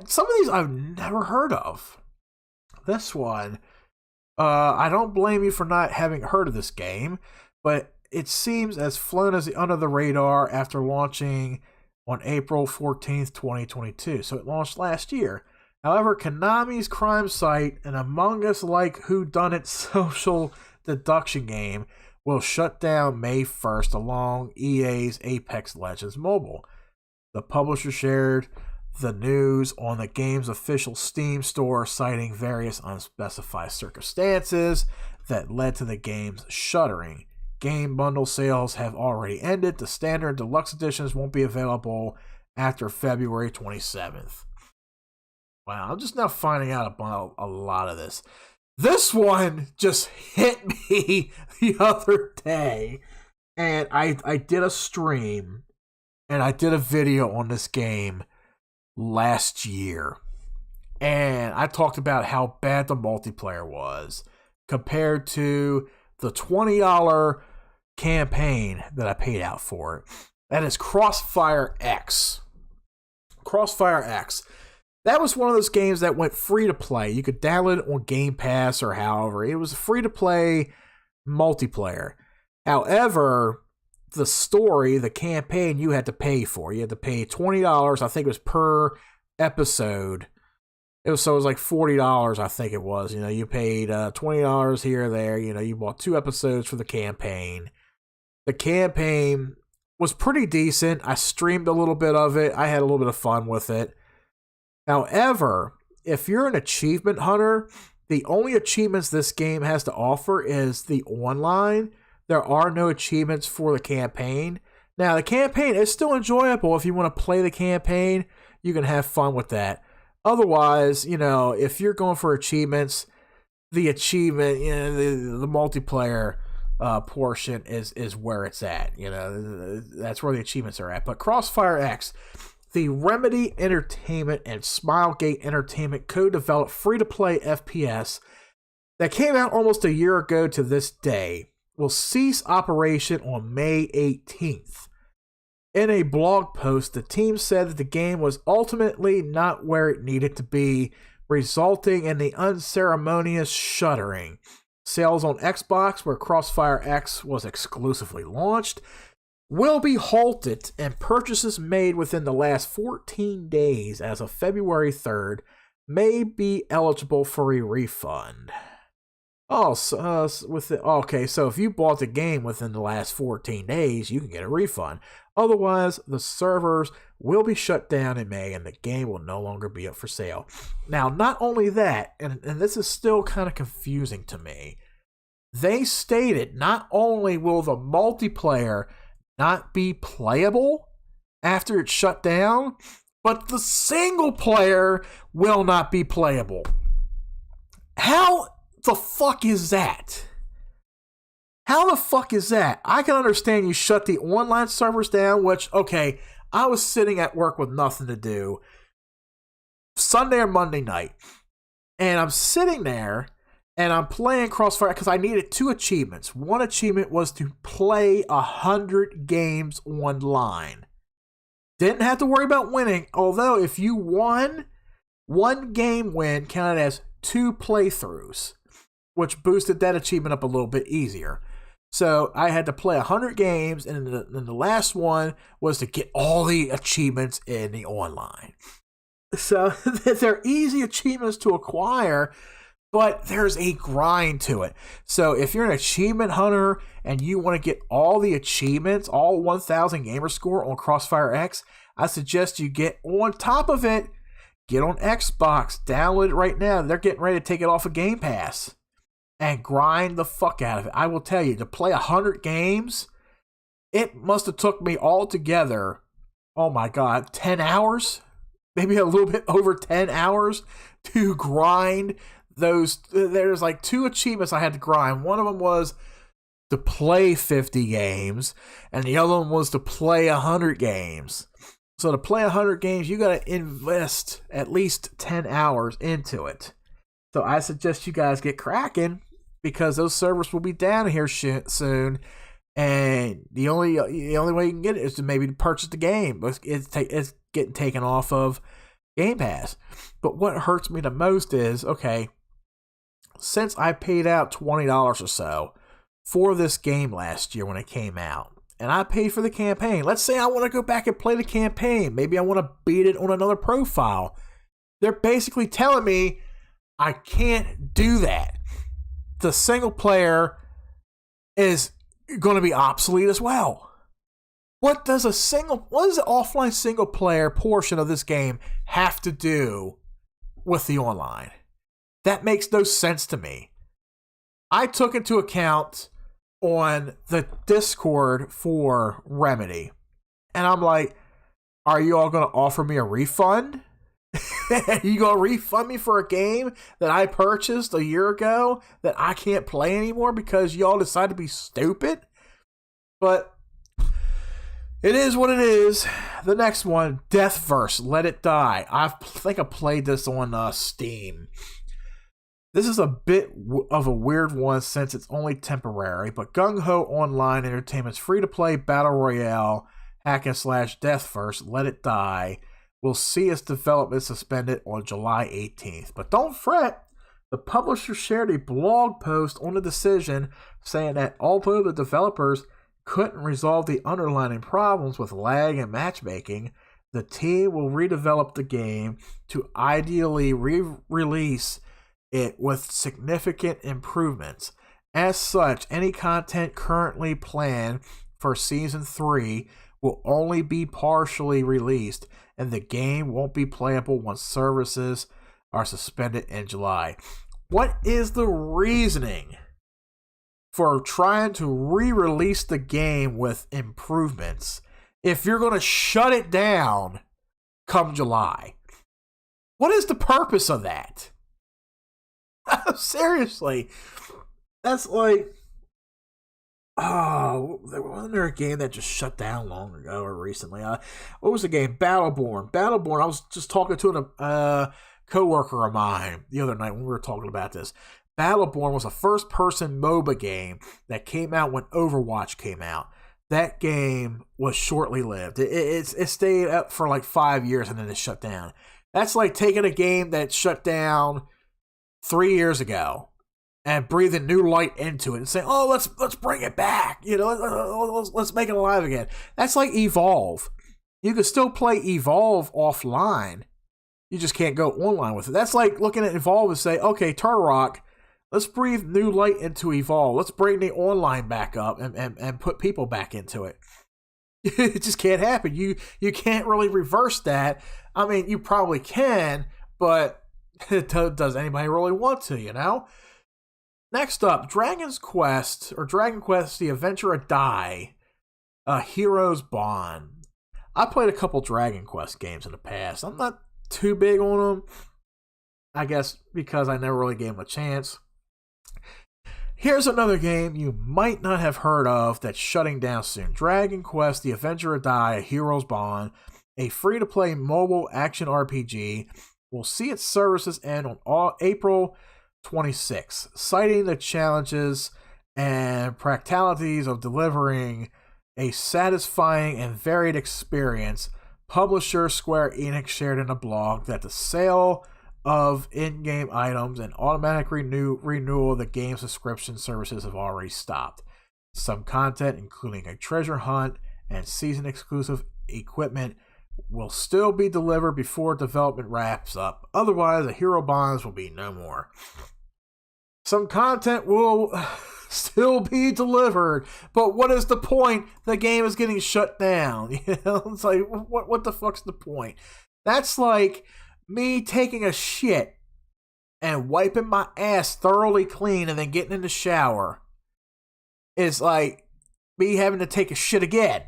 some of these I've never heard of. This one, I don't blame you for not having heard of this game, but it seems as flown as under the radar after launching on April 14th, 2022. So it launched last year. However, Konami's crime site, an Among Us-like whodunit social deduction game, will shut down May 1st along EA's Apex Legends Mobile. The publisher shared the news on the game's official Steam store, citing various unspecified circumstances that led to the game's shuttering. Game bundle sales have already ended. The standard and deluxe editions won't be available after February 27th. Wow, I'm just now finding out about a lot of this. This one just hit me the other day, and I did a stream, and I did a video on this game last year. And I talked about how bad the multiplayer was compared to the $20 campaign that I paid out for it. That is Crossfire X. Crossfire X. That was one of those games that went free to play. You could download it on Game Pass or however. It was free to play multiplayer. However, the story, the campaign, you had to pay for. You had to pay $20, I think it was per episode. It was like $40, I think it was. You know, you paid $20 here or there. You know, you bought 2 episodes for the campaign. The campaign was pretty decent. I streamed a little bit of it. I had a little bit of fun with it. However, if you're an achievement hunter, the only achievements this game has to offer is the online. There are no achievements for the campaign. Now, the campaign is still enjoyable. If you want to play the campaign, you can have fun with that. Otherwise, you know, if you're going for achievements, the achievement, you know, the multiplayer portion is where it's at. You know, that's where the achievements are at. But Crossfire X, the Remedy Entertainment and Smilegate Entertainment co-developed free-to-play FPS that came out almost a year ago to this day, will cease operation on May 18th. In a blog post, the team said that the game was ultimately not where it needed to be, resulting in the unceremonious shuttering. Sales on Xbox, where Crossfire X was exclusively launched, will be halted, and purchases made within the last 14 days as of February 3rd may be eligible for a refund. Oh, so if you bought the game within the last 14 days, you can get a refund. Otherwise, the servers will be shut down in May and the game will no longer be up for sale. Now, not only that, and this is still kind of confusing to me, they stated not only will the multiplayer not be playable after it's shut down, but the single player will not be playable. How the fuck is that? How the fuck is that? I can understand you shut the online servers down, which, okay, I was sitting at work with nothing to do Sunday or Monday night, and I'm sitting there and I'm playing Crossfire because I needed 2 achievements. One achievement was to play 100 games online. Didn't have to worry about winning, although if you won, 1 game win counted as 2 playthroughs, which boosted that achievement up a little bit easier. So I had to play 100 games, and the last one was to get all the achievements in the online. So they're easy achievements to acquire, but there's a grind to it. So if you're an achievement hunter and you want to get all the achievements, all 1,000 gamer score on Crossfire X, I suggest you get on top of it. Get on Xbox, download it right now. They're getting ready to take it off of Game Pass. And grind the fuck out of it. I will tell you, to play 100 games, it must have took me altogether, oh my god, 10 hours? Maybe a little bit over 10 hours to grind those. There's like 2 achievements I had to grind. One of them was to play 50 games, and the other one was to play 100 games. So to play 100 games, you got to invest at least 10 hours into it. So I suggest you guys get cracking, because those servers will be down here soon, and the only way you can get it is to maybe purchase the game. But it's getting taken off of Game Pass. But what hurts me the most is, okay, since I paid out $20 or so for this game last year when it came out, and I paid for the campaign, let's say I want to go back and play the campaign. Maybe I want to beat it on another profile. They're basically telling me I can't do that. The single player is going to be obsolete as well. What does the offline single player portion of this game have to do with the online? That makes no sense to me. I took into account on the Discord for Remedy, and I'm like, are you all going to offer me a refund? You going to refund me for a game that I purchased a year ago that I can't play anymore because y'all decided to be stupid? But it is what it is. The next one, Deathverse, Let It Die. I think I played this on Steam. This is a bit of a weird one since it's only temporary, but Gung Ho Online Entertainment's free-to-play battle royale hack and slash Deathverse, Let It Die, will see its development suspended on July 18th. But don't fret, the publisher shared a blog post on the decision saying that although the developers couldn't resolve the underlying problems with lag and matchmaking, the team will redevelop the game to ideally re-release it with significant improvements. As such, any content currently planned for Season 3 will only be partially released, and the game won't be playable once services are suspended in July. What is the reasoning for trying to re-release the game with improvements if you're going to shut it down come July? What is the purpose of that? Seriously, that's like, wasn't there a game that just shut down long ago or recently? What was the game? Battleborn. I was just talking to a coworker of mine the other night when we were talking about this. Battleborn was a first-person MOBA game that came out when Overwatch came out. That game was shortly lived. It stayed up for like 5 years and then it shut down. That's like taking a game that shut down 3 years ago and breathing new light into it and saying, "Oh, let's bring it back. You know, let's make it alive again." That's like Evolve. You can still play Evolve offline. You just can't go online with it. That's like looking at Evolve and say, "Okay, Turtle Rock, let's breathe new light into Evolve. Let's bring the online back up and put people back into it." It just can't happen. You can't really reverse that. I mean, you probably can, but does anybody really want to, you know? Next up, Dragon Quest, The Adventure of Dai, A Hero's Bond. I played a couple Dragon Quest games in the past. I'm not too big on them, I guess because I never really gave them a chance. Here's another game you might not have heard of that's shutting down soon. Dragon Quest, The Adventure of Dai, A Hero's Bond, a free-to-play mobile action RPG, will see its services end on April 26, citing the challenges and practicalities of delivering a satisfying and varied experience. Publisher Square Enix shared in a blog that the sale of in-game items and automatic renewal of the game's subscription services have already stopped. Some content, including a treasure hunt and season-exclusive equipment, will still be delivered before development wraps up. Otherwise, the Hero Bonds will be no more. Some content will still be delivered, but what is the point? The game is getting shut down. You know, it's like, what the fuck's the point? That's like me taking a shit and wiping my ass thoroughly clean and then getting in the shower. It's like me having to take a shit again.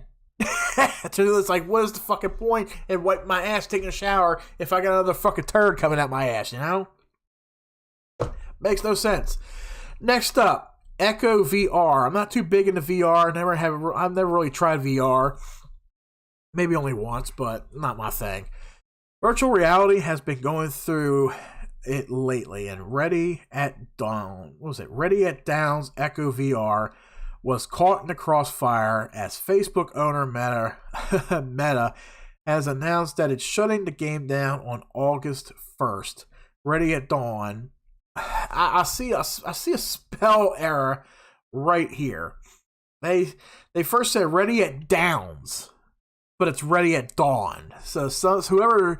It's like, what is the fucking point in wiping my ass, taking a shower, if I got another fucking turd coming out my ass, you know? Makes no sense. Next up, Echo VR. I'm not too big into VR. I've never really tried VR. Maybe only once, but not my thing. Virtual reality has been going through it lately, and Ready at Dawn's Echo VR was caught in the crossfire as Facebook owner Meta has announced that it's shutting the game down on August 1st. Ready at Dawn. I see a spell error right here. They first said Ready at Downs, but it's Ready at Dawn. So whoever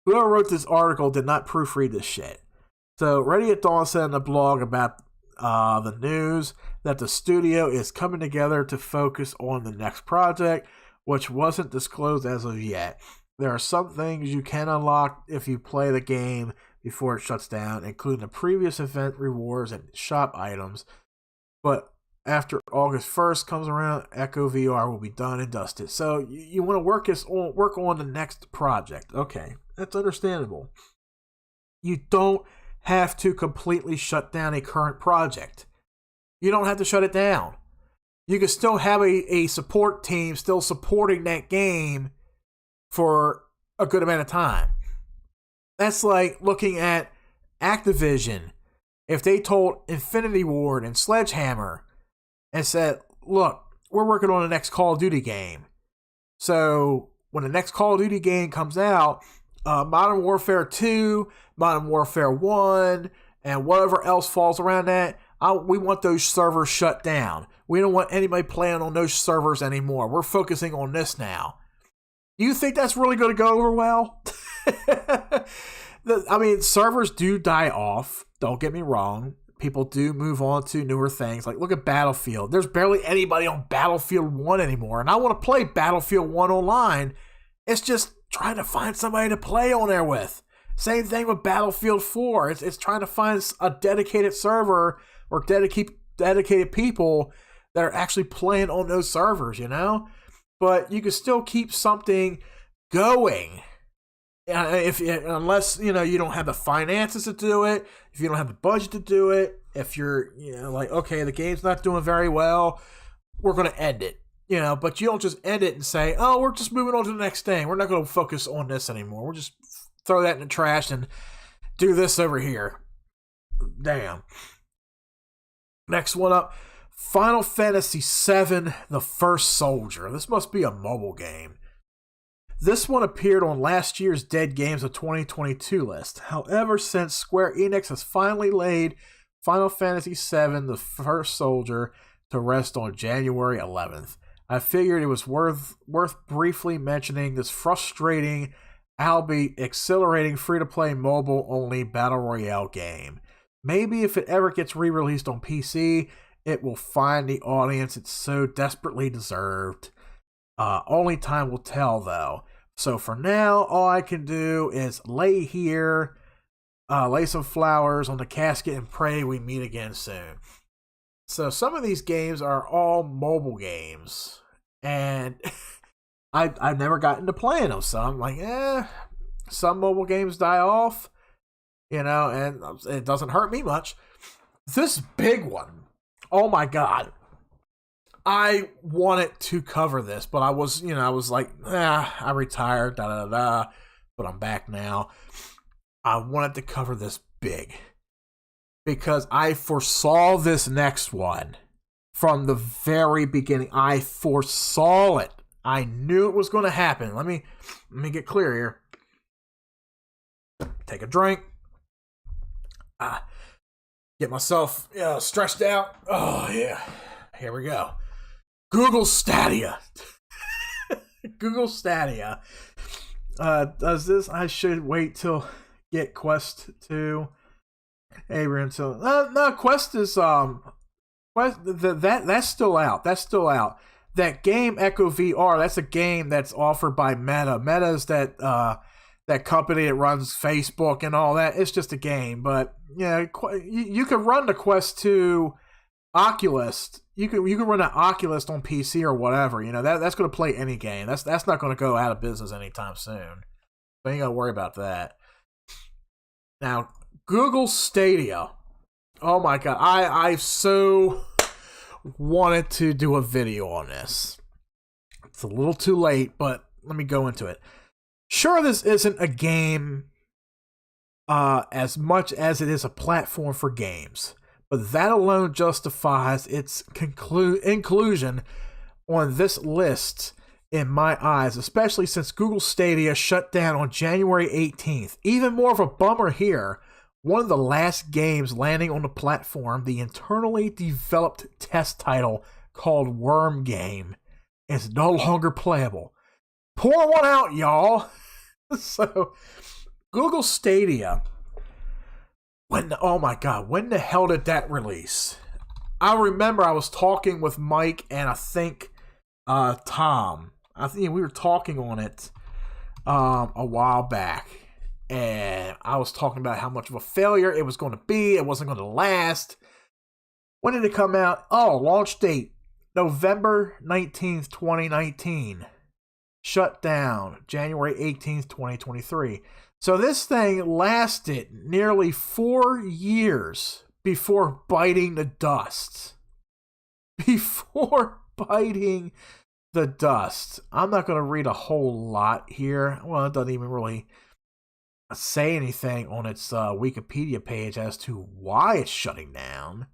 wrote this article did not proofread this shit. So Ready at Dawn said in the blog about the news that the studio is coming together to focus on the next project, which wasn't disclosed as of yet. There are some things you can unlock if you play the game before it shuts down, including the previous event rewards and shop items. But after August 1st comes around, Echo VR will be done and dusted. So you want to work on the next project. Okay, that's understandable. You don't have to completely shut down a current project. You don't have to shut it down. You can still have a support team still supporting that game for a good amount of time. That's like looking at Activision. If they told Infinity Ward and Sledgehammer and said, look, we're working on the next Call of Duty game. So when the next Call of Duty game comes out, Modern Warfare 2, Modern Warfare 1, and whatever else falls around that, we want those servers shut down. We don't want anybody playing on those servers anymore. We're focusing on this now. Do you think that's really going to go over well? I mean, servers do die off. Don't get me wrong. People do move on to newer things. Like, look at Battlefield. There's barely anybody on Battlefield 1 anymore. And I want to play Battlefield 1 online. It's just trying to find somebody to play on there with. Same thing with Battlefield 4. It's trying to find a dedicated server or dedicated people that are actually playing on those servers, you know? But you can still keep something going. Unless, you know, you don't have the finances to do it, if you don't have the budget to do it, if you're, you know, like, okay, the game's not doing very well, we're going to end it, you know, but you don't just end it and say, oh, we're just moving on to the next thing. We're not going to focus on this anymore. We'll just throw that in the trash and do this over here. Damn. Next one up, Final Fantasy VII, The First Soldier. This must be a mobile game. This one appeared on last year's Dead Games of 2022 list. However, since Square Enix has finally laid Final Fantasy VII The First Soldier to rest on January 11th, I figured it was worth briefly mentioning this frustrating, albeit exhilarating free-to-play mobile-only Battle Royale game. Maybe if it ever gets re-released on PC, it will find the audience it so desperately deserved. Only time will tell, though. So for now, all I can do is lay here, lay some flowers on the casket and pray we meet again soon. So some of these games are all mobile games, and I've never gotten to playing them. So I'm like, some mobile games die off, you know, and it doesn't hurt me much. This big one, oh my God. I wanted to cover this, but I was like, I retired, but I'm back now. I wanted to cover this big because I foresaw this next one from the very beginning. I foresaw it. I knew it was going to happen. Let me get clear here. Take a drink. Get myself stretched out. Oh, yeah. Here we go. Google Stadia. Google Stadia. Does this? I should wait till get Quest 2. Until no, Quest is Quest that's still out. That's still out. That game Echo VR. That's a game that's offered by Meta. Meta is that company that runs Facebook and all that. It's just a game, but yeah, you can run the Quest 2 Oculus. You can run an Oculus on PC or whatever. You know that's going to play any game. That's not going to go out of business anytime soon. So you ain't got to worry about that. Now, Google Stadia. Oh my God, I so wanted to do a video on this. It's a little too late, but let me go into it. Sure, this isn't a game as much as it is a platform for games. But that alone justifies its inclusion on this list in my eyes, especially since Google Stadia shut down on January 18th. Even more of a bummer here, one of the last games landing on the platform, the internally developed test title called Worm Game, is no longer playable. Pour one out, y'all. So, Google Stadia, when the hell did that release? I remember I was talking with Mike and I think Tom. I think we were talking on it a while back, and I was talking about how much of a failure it was going to be. It wasn't going to last. When did it come out? Oh, launch date, November 19th, 2019. Shut down January 18th, 2023. So this thing lasted nearly 4 years before biting the dust. Before biting the dust. I'm not going to read a whole lot here. Well, it doesn't even really say anything on its Wikipedia page as to why it's shutting down.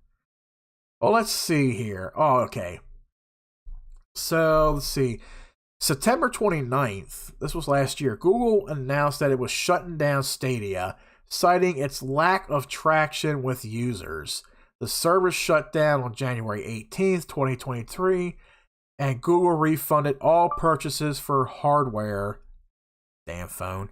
Well, let's see here. Oh, okay. So, let's see. September 29th, this was last year, Google announced that it was shutting down Stadia, citing its lack of traction with users. The service shut down on January 18th, 2023, and Google refunded all purchases for hardware. Damn phone.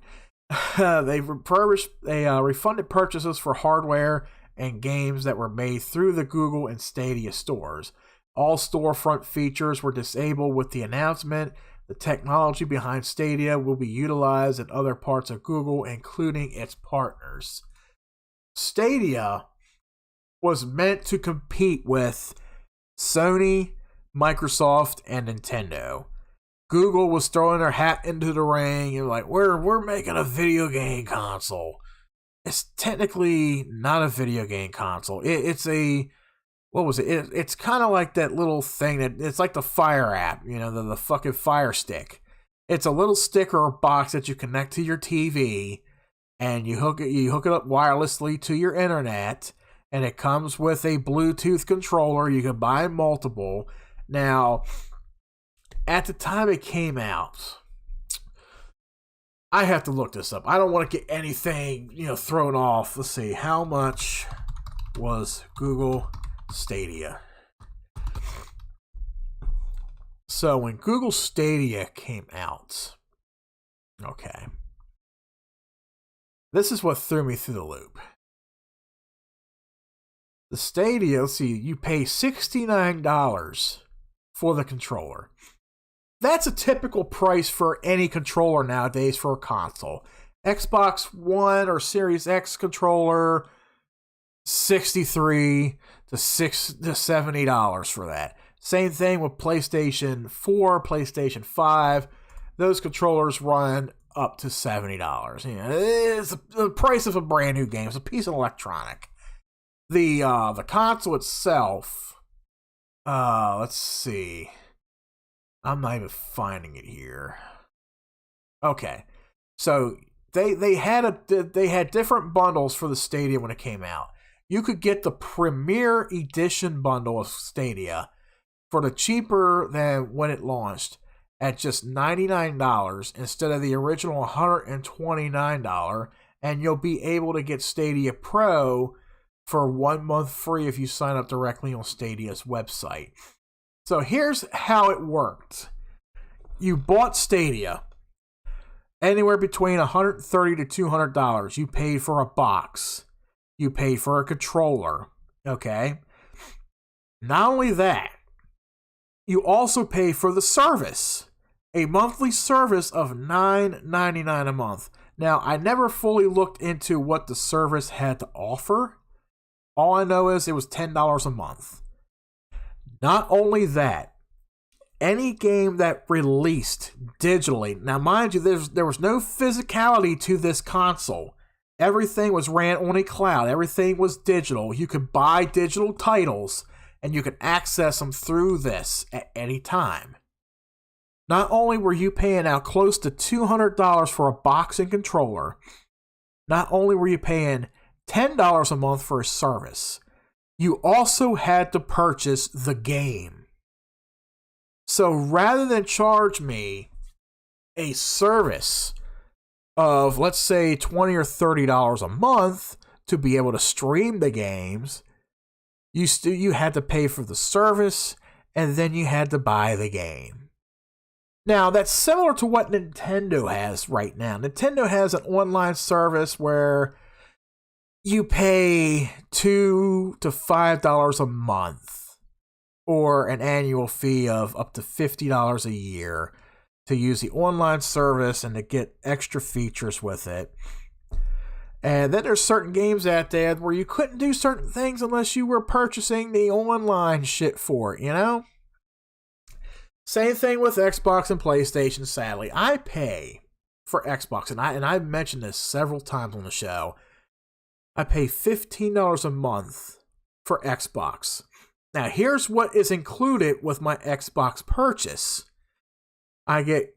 They refunded purchases for hardware and games that were made through the Google and Stadia stores. All storefront features were disabled with the announcement. The technology behind Stadia will be utilized in other parts of Google, including its partners. Stadia was meant to compete with Sony, Microsoft, and Nintendo. Google was throwing their hat into the ring and like, we're making a video game console. It's technically not a video game console. It's a, what was it? It's kind of like that little thing that, it's like the Fire app, you know, the fucking Fire Stick. It's a little sticker box that you connect to your TV, and you hook it up wirelessly to your internet, and it comes with a Bluetooth controller. You can buy multiple. Now, at the time it came out, I have to look this up. I don't want to get anything, thrown off. Let's see. How much was Google Stadia? So when Google Stadia came out, okay, this is what threw me through the loop. The Stadia, let's see, you pay $69 for the controller. That's a typical price for any controller nowadays for a console. Xbox One or Series X controller, $63 to $70 for that. Same thing with PlayStation 4, PlayStation 5. Those controllers run up to $70. It's the price of a brand new game. It's a piece of electronic. The console itself, let's see. I'm not even finding it here. Okay, so they had different bundles for the Stadia when it came out. You could get the Premier Edition bundle of Stadia for the cheaper than when it launched at just $99 instead of the original $129, and you'll be able to get Stadia Pro for 1 month free if you sign up directly on Stadia's website. So here's how it worked. You bought Stadia anywhere between $130 to $200. You paid for a box. You paid for a controller. Okay? Not only that, you also pay for the service. A monthly service of $9.99 a month. Now, I never fully looked into what the service had to offer. All I know is it was $10 a month. Not only that, any game that released digitally, now mind you, there was no physicality to this console. Everything was ran on a cloud. Everything was digital. You could buy digital titles, and you could access them through this at any time. Not only were you paying out close to $200 for a box and controller, not only were you paying $10 a month for a service, you also had to purchase the game. So rather than charge me a service of, let's say, $20 or $30 a month to be able to stream the games, you had to pay for the service, and then you had to buy the game. Now, that's similar to what Nintendo has right now. Nintendo has an online service where you pay $2 to $5 a month, or an annual fee of up to $50 a year to use the online service and to get extra features with it. And then there's certain games out there where you couldn't do certain things unless you were purchasing the online shit for it, you know? Same thing with Xbox and PlayStation, sadly. I pay for Xbox, and I've mentioned this several times on the show. I pay $15 a month for Xbox. Now, here's what is included with my Xbox purchase. I get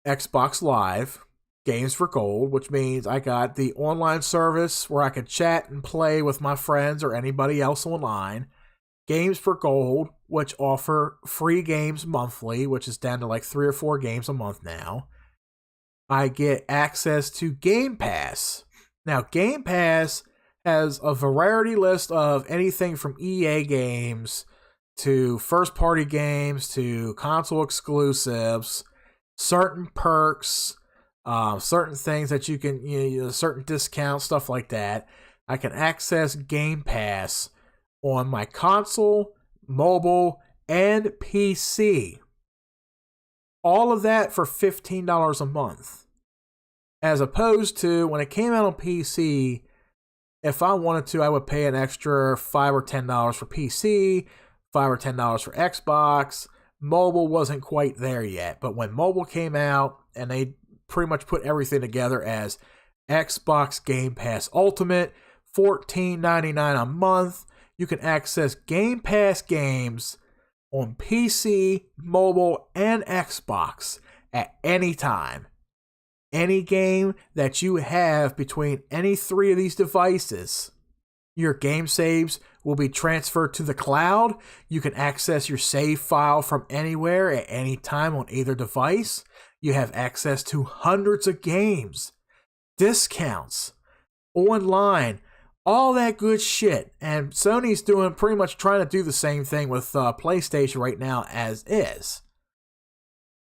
Xbox Live, Games for Gold, which means I got the online service where I can chat and play with my friends or anybody else online. Games for Gold, which offer free games monthly, which is down to like 3 or 4 games a month now. I get access to Game Pass. Now, Game Pass has a variety list of anything from EA games to first-party games to console exclusives, certain perks, certain things that you can, certain discounts, stuff like that. I can access Game Pass on my console, mobile, and PC. All of that for $15 a month. As opposed to when it came out on PC, if I wanted to, I would pay an extra $5 or $10 for PC, $5 or $10 for Xbox. Mobile wasn't quite there yet, but when mobile came out and they pretty much put everything together as Xbox Game Pass Ultimate, $14.99 a month, you can access Game Pass games on PC, mobile, and Xbox at any time. Any game that you have between any 3 of these devices, your game saves will be transferred to the cloud. You can access your save file from anywhere at any time on either device. You have access to hundreds of games, discounts, online, all that good shit. And Sony's doing pretty much trying to do the same thing with PlayStation right now as is.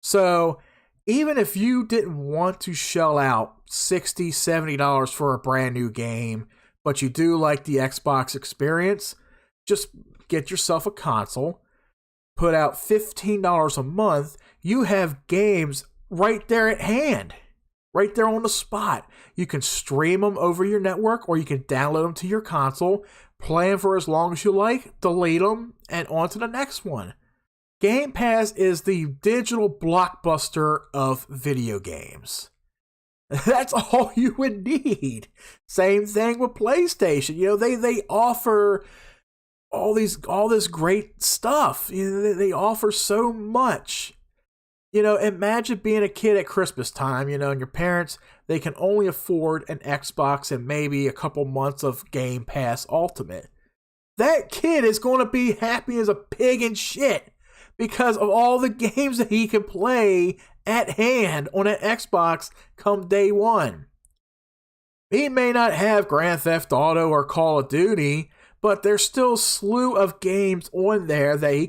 So even if you didn't want to shell out $60, $70 for a brand new game, but you do like the Xbox experience, just get yourself a console, put out $15 a month, you have games right there at hand, right there on the spot. You can stream them over your network, or you can download them to your console, play them for as long as you like, delete them, and on to the next one. Game Pass is the digital blockbuster of video games. That's all you would need. Same thing with PlayStation. They offer all this great stuff. They offer so much. Imagine being a kid at Christmas time, and your parents, they can only afford an Xbox and maybe a couple months of Game Pass Ultimate. That kid is going to be happy as a pig in shit because of all the games that he can play at hand on an Xbox come day one. He may not have Grand Theft Auto or Call of Duty, but there's still a slew of games on there that he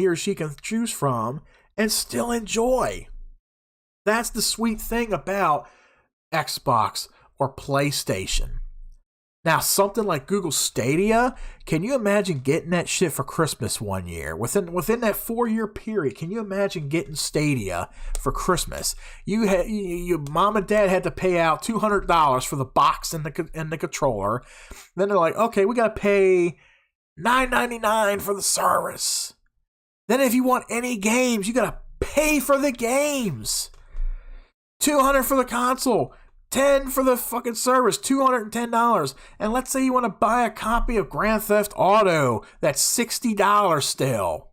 or she can choose from, and still enjoy. That's the sweet thing about Xbox or PlayStation. Now, something like Google Stadia, can you imagine getting that shit for Christmas one year? Within that 4-year period, can you imagine getting Stadia for Christmas? Your mom and dad had to pay out $200 for the box and the controller. Then they're like, okay, we got to pay $9.99 for the service. Then if you want any games, you got to pay for the games. $200 for the console. $10 for the fucking service, $210. And let's say you want to buy a copy of Grand Theft Auto, that's $60 still.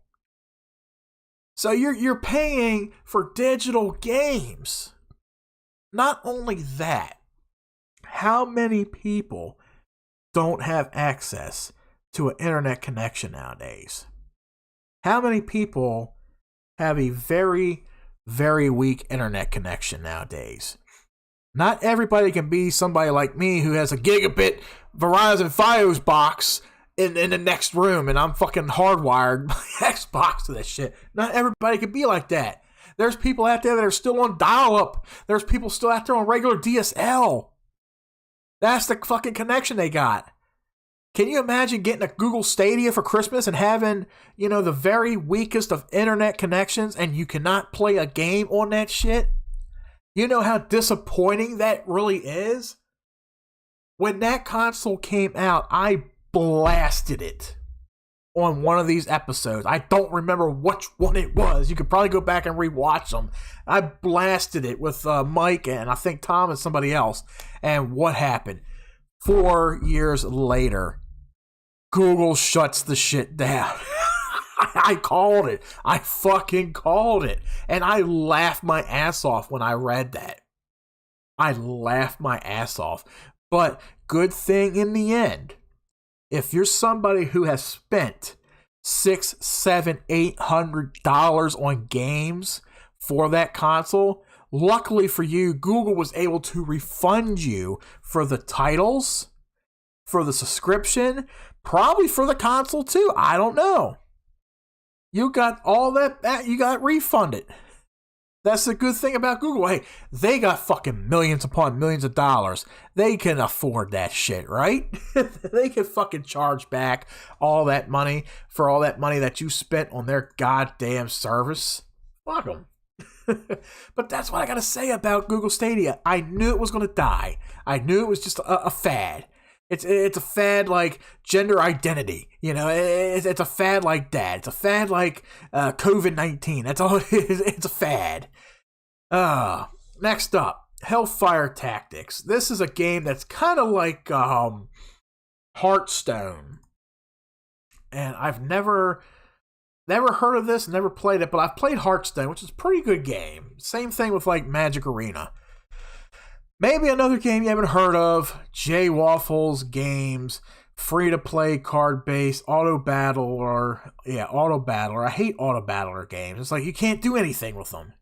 So you're paying for digital games. Not only that, how many people don't have access to an internet connection nowadays? How many people have a very, very weak internet connection nowadays. Not everybody can be somebody like me who has a gigabit Verizon Fios box in the next room and I'm fucking hardwired my Xbox to that shit. Not everybody can be like that. There's people out there that are still on dial-up. There's people still out there on regular DSL. That's the fucking connection they got. Can you imagine getting a Google Stadia for Christmas and having, the very weakest of internet connections and you cannot play a game on that shit? You know how disappointing that really is? When that console came out, I blasted it on one of these episodes. I don't remember which one it was. You could probably go back and rewatch them. I blasted it with Mike and I think Tom and somebody else. And what happened? 4 years later, Google shuts the shit down. I called it. I fucking called it. And I laughed my ass off when I read that. I laughed my ass off. But good thing in the end, if you're somebody who has spent $600, $700, $800 on games for that console, luckily for you, Google was able to refund you for the titles, for the subscription, probably for the console too. I don't know. You got all that you got refunded. That's the good thing about Google. Hey, they got fucking millions upon millions of dollars. They can afford that shit, right? They can fucking charge back all that money for all that money that you spent on their goddamn service. Fuck them. But that's what I gotta say about Google Stadia. I knew it was gonna die. I knew it was just a fad. It's a fad like gender identity, It's a fad like that. It's a fad like COVID-19. That's all it is. It's a fad. Next up, Hellfire Tactics. This is a game that's kind of like Hearthstone, and I've never heard of this, never played it, but I've played Hearthstone, which is a pretty good game. Same thing with like Magic Arena. Maybe another game you haven't heard of, J Waffles Games, free-to-play, card-based, auto-battler. I hate auto-battler games. It's like you can't do anything with them.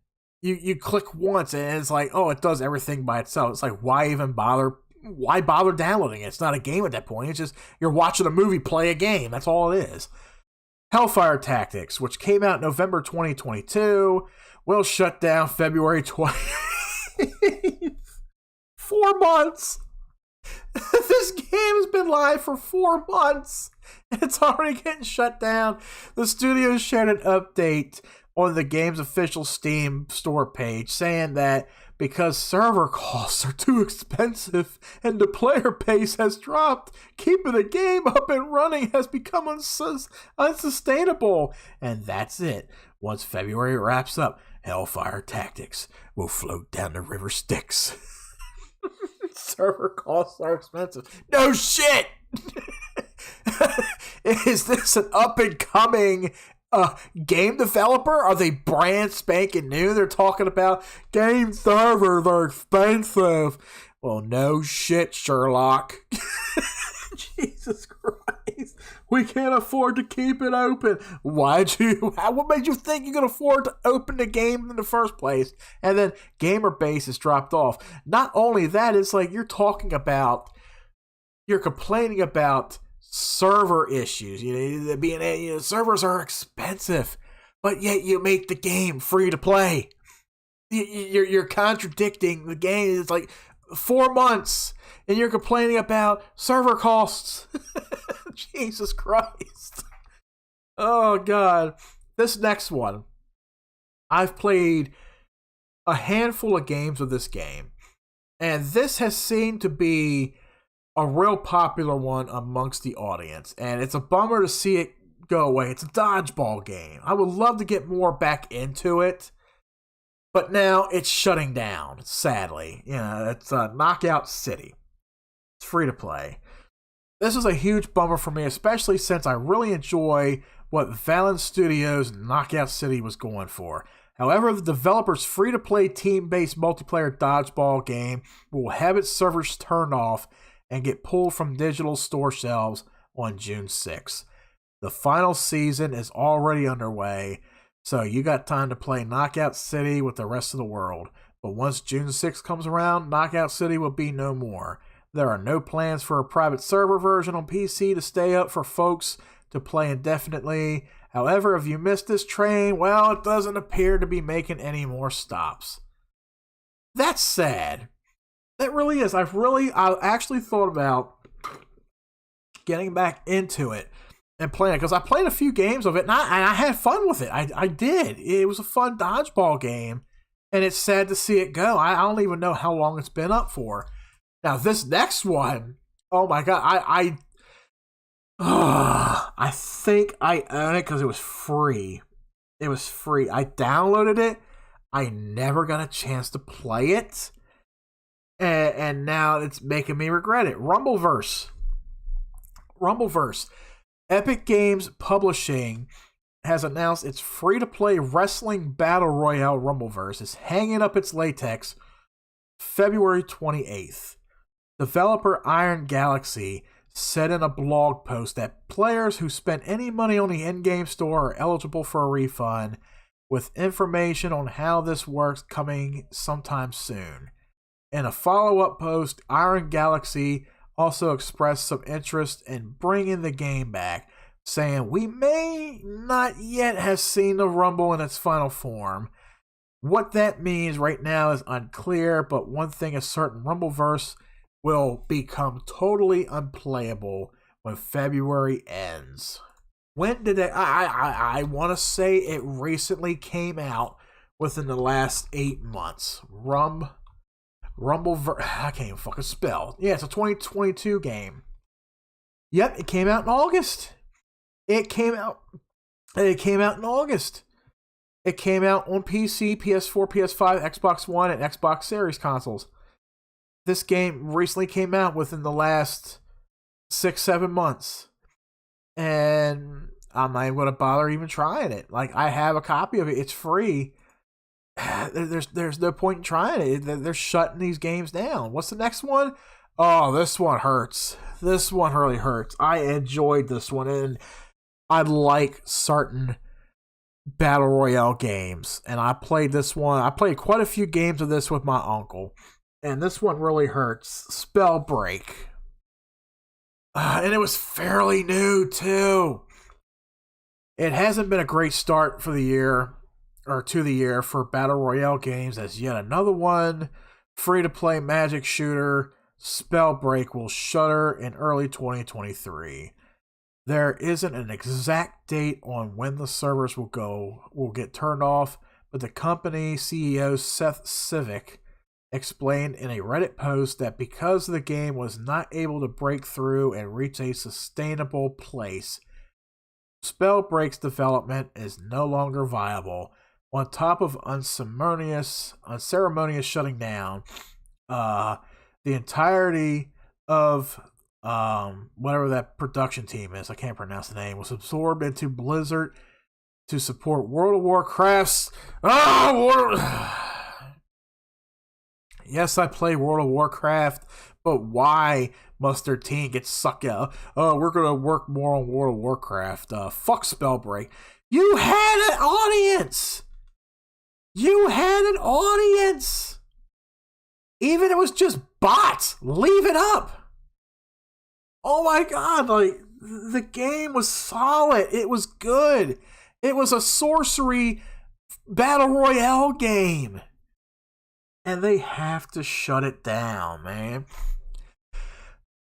You click once and it's like, oh, it does everything by itself. It's like, why bother downloading it? It's not a game at that point. It's just you're watching a movie play a game. That's all it is. Hellfire Tactics, which came out November 2022, will shut down February 20th. 4 months. This game has been live for 4 months. And it's already getting shut down. The studio shared an update on the game's official Steam store page saying that because server costs are too expensive and the player base has dropped, keeping the game up and running has become unsustainable. And that's it. Once February wraps up, Hellfire Tactics will float down the river Styx. Server costs are expensive. No shit! Is this an up-and-coming game developer? Are they brand spanking new? They're talking about game servers are expensive. Well, no shit, Sherlock. Jesus Christ. We can't afford to keep it open. What made you think you could afford to open the game in the first place? And then gamer base has dropped off. Not only that, it's like you're complaining about server issues. Servers are expensive, but yet you make the game free to play. You're contradicting the game. It's like 4 months, and you're complaining about server costs. Jesus Christ. Oh, God. This next one, I've played a handful of games of this game, and this has seemed to be a real popular one amongst the audience, and it's a bummer to see it go away. It's a dodgeball game. I would love to get more back into it, but now it's shutting down, sadly. It's Knockout City. It's free to play. This is a huge bummer for me, especially since I really enjoy what Valence Studios' Knockout City was going for. However, the developer's free-to-play team-based multiplayer dodgeball game will have its servers turned off and get pulled from digital store shelves on June 6th. The final season is already underway, So you got time to play Knockout City with the rest of the world. But once June 6th comes around, Knockout City will be no more. There are no plans for a private server version on PC to stay up for folks to play indefinitely. However, if you missed this train, well, it doesn't appear to be making any more stops. That's sad. That really is. I actually thought about getting back into it and playing it, because I played a few games of it and I had fun with it. I did. It was a fun dodgeball game, and it's sad to see it go. I don't even know how long it's been up for. Now this next one, oh my god, I think I own it because it was free. It was free. I downloaded it. I never got a chance to play it, and now it's making me regret it. Rumbleverse. Epic Games Publishing has announced its free-to-play wrestling battle royale Rumbleverse is hanging up its latex February 28th. Developer Iron Galaxy said in a blog post that players who spent any money on the in-game store are eligible for a refund, with information on how this works coming sometime soon. In a follow-up post, Iron Galaxy also expressed some interest in bringing the game back, saying, "We may not yet have seen the Rumble in its final form. What that means right now is unclear, but one thing is certain, Rumbleverse will become totally unplayable when February ends." When did it? I want to say it recently came out within the last 8 months. Rumbleverse. I can't even fucking spell. Yeah, it's a 2022 game. Yep, it came out in August. It came out in August. It came out on PC, PS4, PS5, Xbox One, and Xbox Series consoles. This game recently came out within the last 6-7 months. And I'm not even going to bother even trying it. Like, I have a copy of it. It's free. There's no point in trying it. They're shutting these games down. What's the next one? Oh, this one hurts. This one really hurts. I enjoyed this one, and I like certain battle royale games. And I played this one. I played quite a few games of this with my uncle. And this one really hurts. Spellbreak. And it was fairly new, too. It hasn't been a great start for the year, or to the year, for Battle Royale games, as yet another one, free-to-play magic shooter, Spellbreak, will shutter in early 2023. There isn't an exact date on when the servers will get turned off, but the company CEO Seth Civic explained in a Reddit post that because the game was not able to break through and reach a sustainable place, Spellbreak's development is no longer viable. On top of unceremonious shutting down, the entirety of whatever that production team is, I can't pronounce the name, was absorbed into Blizzard to support World of Warcraft's Yes, I play World of Warcraft, but why must their team get sucked out? Oh, we're going to work more on World of Warcraft. Fuck Spellbreak. You had an audience! You had an audience! Even if it was just bots, leave it up! Oh my god, like, the game was solid. It was good. It was a sorcery battle royale game. And they have to shut it down, man.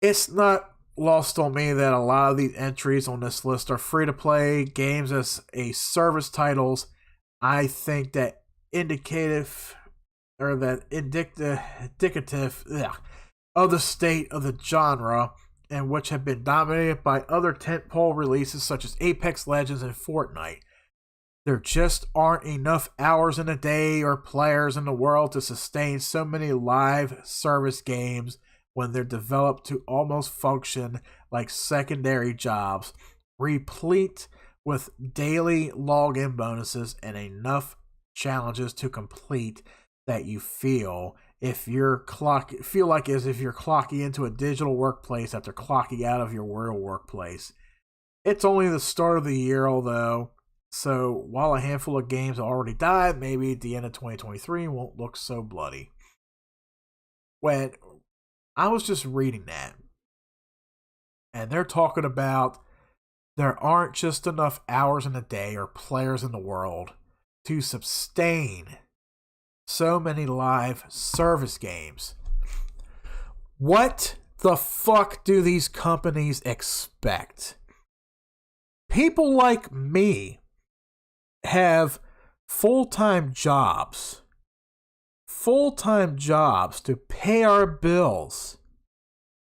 It's not lost on me that a lot of these entries on this list are free-to-play games as a service titles. I think that indicative of the state of the genre, and which have been dominated by other tentpole releases such as Apex Legends and Fortnite. There just aren't enough hours in a day or players in the world to sustain so many live service games when they're developed to almost function like secondary jobs, replete with daily login bonuses and enough challenges to complete that you feel like as if you're clocking into a digital workplace after clocking out of your real workplace. It's only the start of the year, although So while a handful of games already died, maybe at the end of 2023 won't look so bloody. When I was just reading that, and they're talking about there aren't just enough hours in a day or players in the world to sustain so many live service games. What the fuck do these companies expect? People like me have full-time jobs to pay our bills,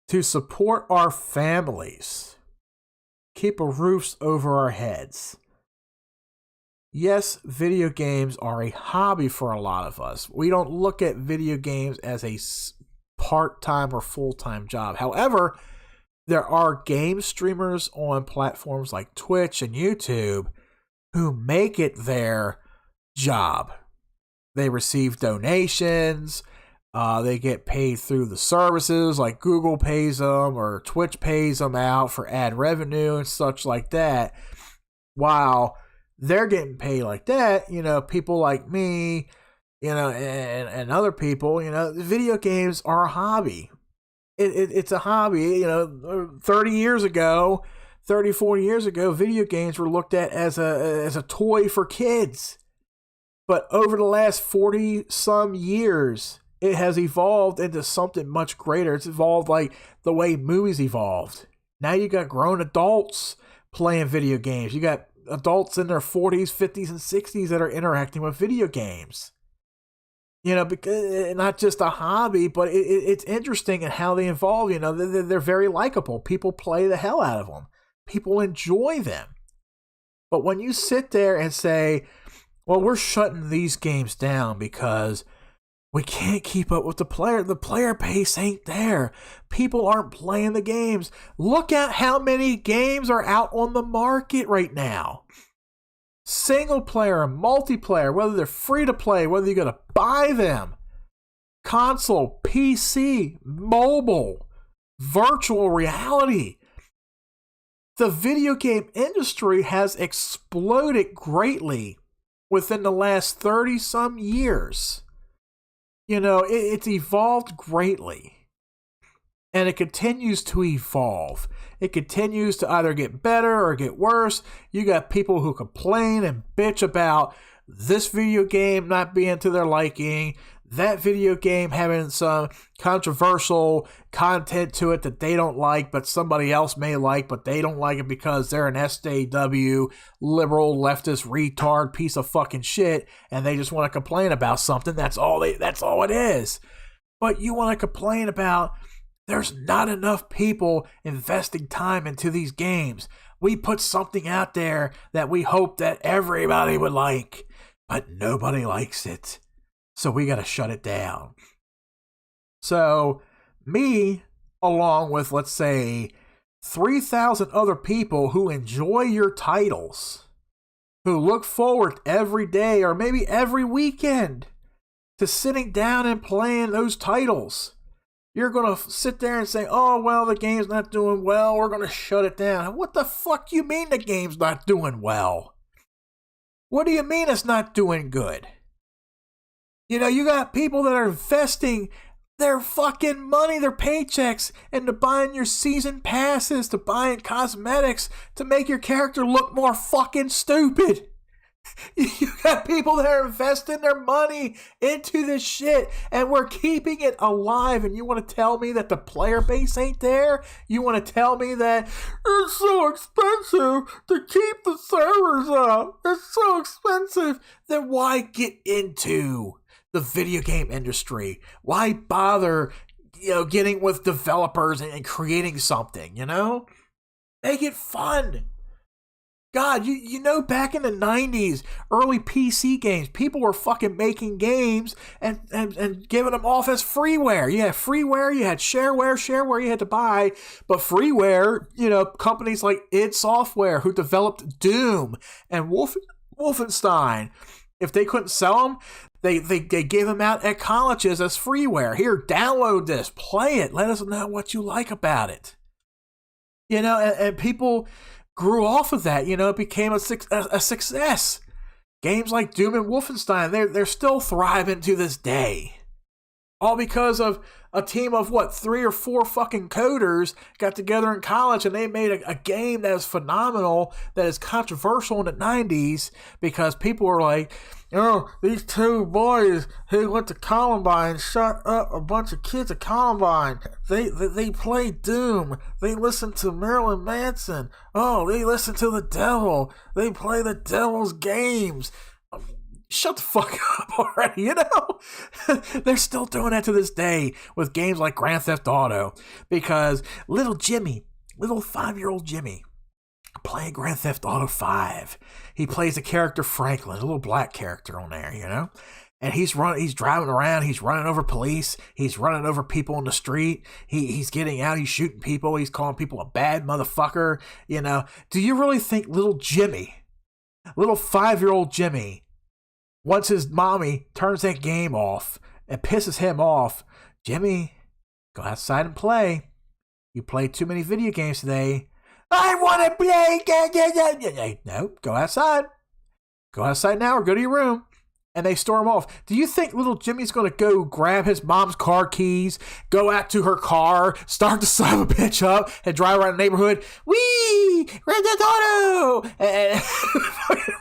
to support our families, keep a roof over our heads. Yes, video games are a hobby for a lot of us. We don't look at video games as a part-time or full-time job. However, there are game streamers on platforms like Twitch and YouTube who make it their job. They receive donations. They get paid through the services like Google pays them or Twitch pays them out for ad revenue and such like that. While they're getting paid like that, people like me, and other people, video games are a hobby. It's a hobby. 30 years ago, 30, 40 years ago, video games were looked at as a toy for kids. But over the last 40 some years, it has evolved into something much greater. It's evolved like the way movies evolved. Now you got grown adults playing video games. You got adults in their 40s, 50s, and 60s that are interacting with video games. Because not just a hobby, but it's interesting in how they evolve. They're very likable. People play the hell out of them. People enjoy them. But when you sit there and say, well, we're shutting these games down because we can't keep up with the player base ain't there. People aren't playing the games. Look at how many games are out on the market right now. Single player, multiplayer, whether they're free to play, whether you're going to buy them. Console, PC, mobile, virtual reality. The video game industry has exploded greatly within the last 30 some years. It's evolved greatly. And it continues to evolve. It continues to either get better or get worse. You got people who complain and bitch about this video game not being to their liking, that video game having some controversial content to it that they don't like, but somebody else may like, but they don't like it because they're an SJW, liberal, leftist, retard piece of fucking shit, and they just want to complain about something. That's all it is. But you want to complain about there's not enough people investing time into these games. We put something out there that we hope that everybody would like, but nobody likes it. So we got to shut it down. So me, along with, let's say, 3,000 other people who enjoy your titles, who look forward every day or maybe every weekend to sitting down and playing those titles. You're going to sit there and say, oh, well, the game's not doing well. We're going to shut it down. What the fuck you mean the game's not doing well? What do you mean it's not doing good? You got people that are investing their fucking money, their paychecks, into buying your season passes, to buying cosmetics, to make your character look more fucking stupid. You got people that are investing their money into this shit, and we're keeping it alive, and you want to tell me that the player base ain't there? You want to tell me that it's so expensive to keep the servers up? It's so expensive. Then why get into the video game industry? Why bother, getting with developers and creating something, Make it fun. God, back in the 90s, early PC games, people were fucking making games and giving them off as freeware. You had freeware, you had shareware you had to buy, but freeware, companies like id Software who developed Doom and Wolfenstein, if they couldn't sell them, they gave them out at colleges as freeware. Here, download this, play it, let us know what you like about it. And people grew off of that. You know, it became a success. Games like Doom and Wolfenstein, they're still thriving to this day. All because of a team of, 3 or 4 fucking coders got together in college and they made a game that is phenomenal, that is controversial in the 90s, because people were like, oh, these 2 boys who went to Columbine shot up a bunch of kids at Columbine. They play Doom. They listen to Marilyn Manson. Oh, they listen to the devil. They play the devil's games. Shut the fuck up already, you know? They're still doing that to this day with games like Grand Theft Auto, because little 5-year-old Jimmy, playing Grand Theft Auto 5, he plays the character Franklin, a little black character on there, you know? And he's driving around, he's running over police, he's running over people in the street, he's getting out, he's shooting people, he's calling people a bad motherfucker, you know? Do you really think little 5-year-old Jimmy, once his mommy turns that game off and pisses him off, Jimmy, go outside and play. You played too many video games today. I want to play. No, go outside. Go outside now or go to your room. And they storm off. Do you think little Jimmy's going to go grab his mom's car keys, go out to her car, start the son of a bitch up, and drive around the neighborhood? Wee! Grand Theft Auto! And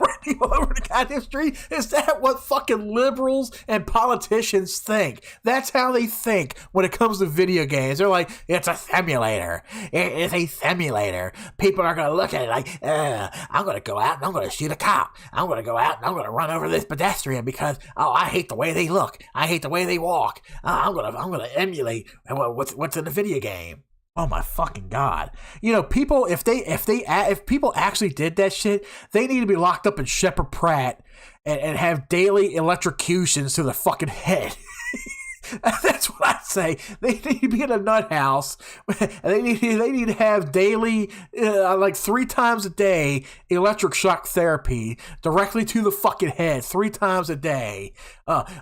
run people over the goddamn street? Is that what fucking liberals and politicians think? That's how they think when it comes to video games. They're like, it's a simulator. It's a simulator. People are going to look at it like, I'm going to go out and I'm going to shoot a cop. I'm going to go out and I'm going to run over this pedestrian because, I hate the way they look. I hate the way they walk. I'm gonna emulate what's in the video game. Oh my fucking God. You know, people, if people actually did that shit, they need to be locked up in Shepherd Pratt and have daily electrocutions to the fucking head. That's what I say. They need to be in a nut house. They need to have daily, 3 times a day, electric shock therapy directly to the fucking head 3 times a day.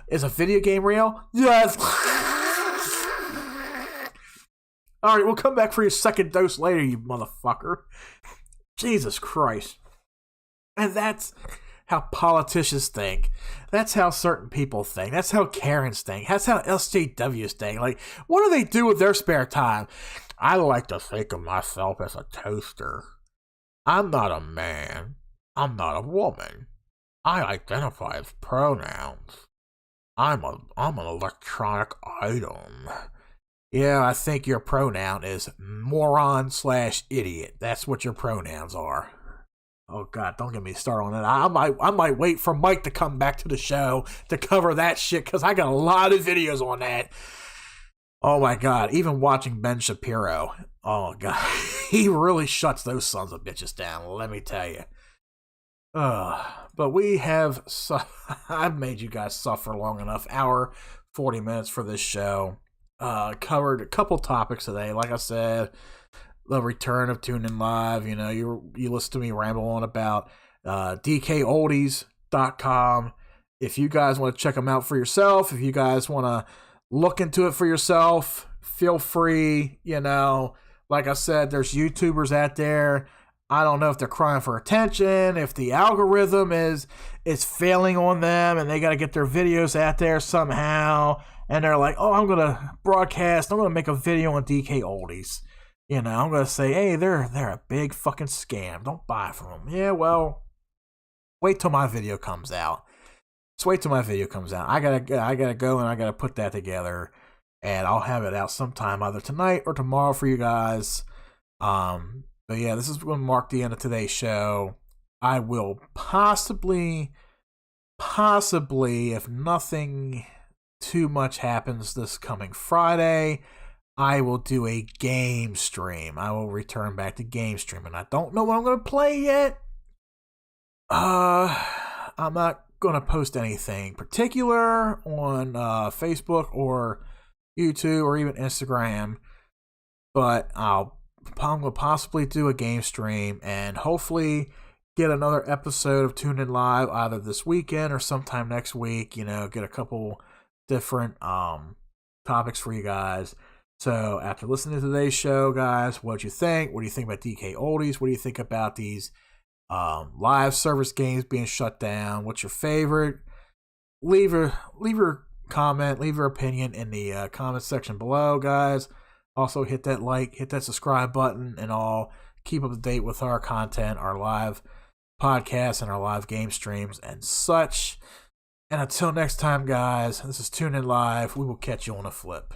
Is a video game real? Yes. All right, we'll come back for your second dose later, you motherfucker. Jesus Christ. And that's how politicians think. That's how certain people think. That's how Karens think. That's how SJWs think. Like, what do they do with their spare time? I like to think of myself as a toaster. I'm not a man. I'm not a woman. I identify as pronouns. I'm an electronic item. Yeah, I think your pronoun is moron/idiot. That's what your pronouns are. Oh God, don't get me started on that. I might wait for Mike to come back to the show to cover that shit, because I got a lot of videos on that. Oh my God, even watching Ben Shapiro. Oh God, he really shuts those sons of bitches down, let me tell you. But we have, I've made you guys suffer long enough. Hour, 40 minutes for this show. Covered a couple topics today. Like I said, the return of TuneIn Live. You know, you listen to me ramble on about DKOldies.com. If you guys want to check them out for yourself, if you guys want to look into it for yourself, feel free. You know, like I said, there's YouTubers out there. I don't know if they're crying for attention, if the algorithm is failing on them and they got to get their videos out there somehow. And they're like, oh, I'm going to broadcast, I'm going to make a video on DK Oldies. You know, I'm going to say, hey, they're a big fucking scam. Don't buy from them. Yeah, well, wait till my video comes out. Just wait till my video comes out. I gotta go and I gotta put that together, and I'll have it out sometime either tonight or tomorrow for you guys. But yeah, this is going to mark the end of today's show. I will possibly, if nothing too much happens this coming Friday, I will do a game stream. I will return back to game streaming. I don't know what I'm going to play yet. I'm not going to post anything particular on Facebook or YouTube or even Instagram, but I'm going to possibly do a game stream and hopefully get another episode of TuneIn Live either this weekend or sometime next week. You know, get a couple different topics for you guys. So after listening to today's show, guys, what'd you think? What do you think about DK Oldies? What do you think about these live service games being shut down? What's your favorite? Leave your comment, leave your opinion in the comment section below, guys. Also, hit that like, hit that subscribe button, and all. Keep up to date with our content, our live podcasts, and our live game streams and such. And until next time, guys, this is Tune In Live. We will catch you on a flip.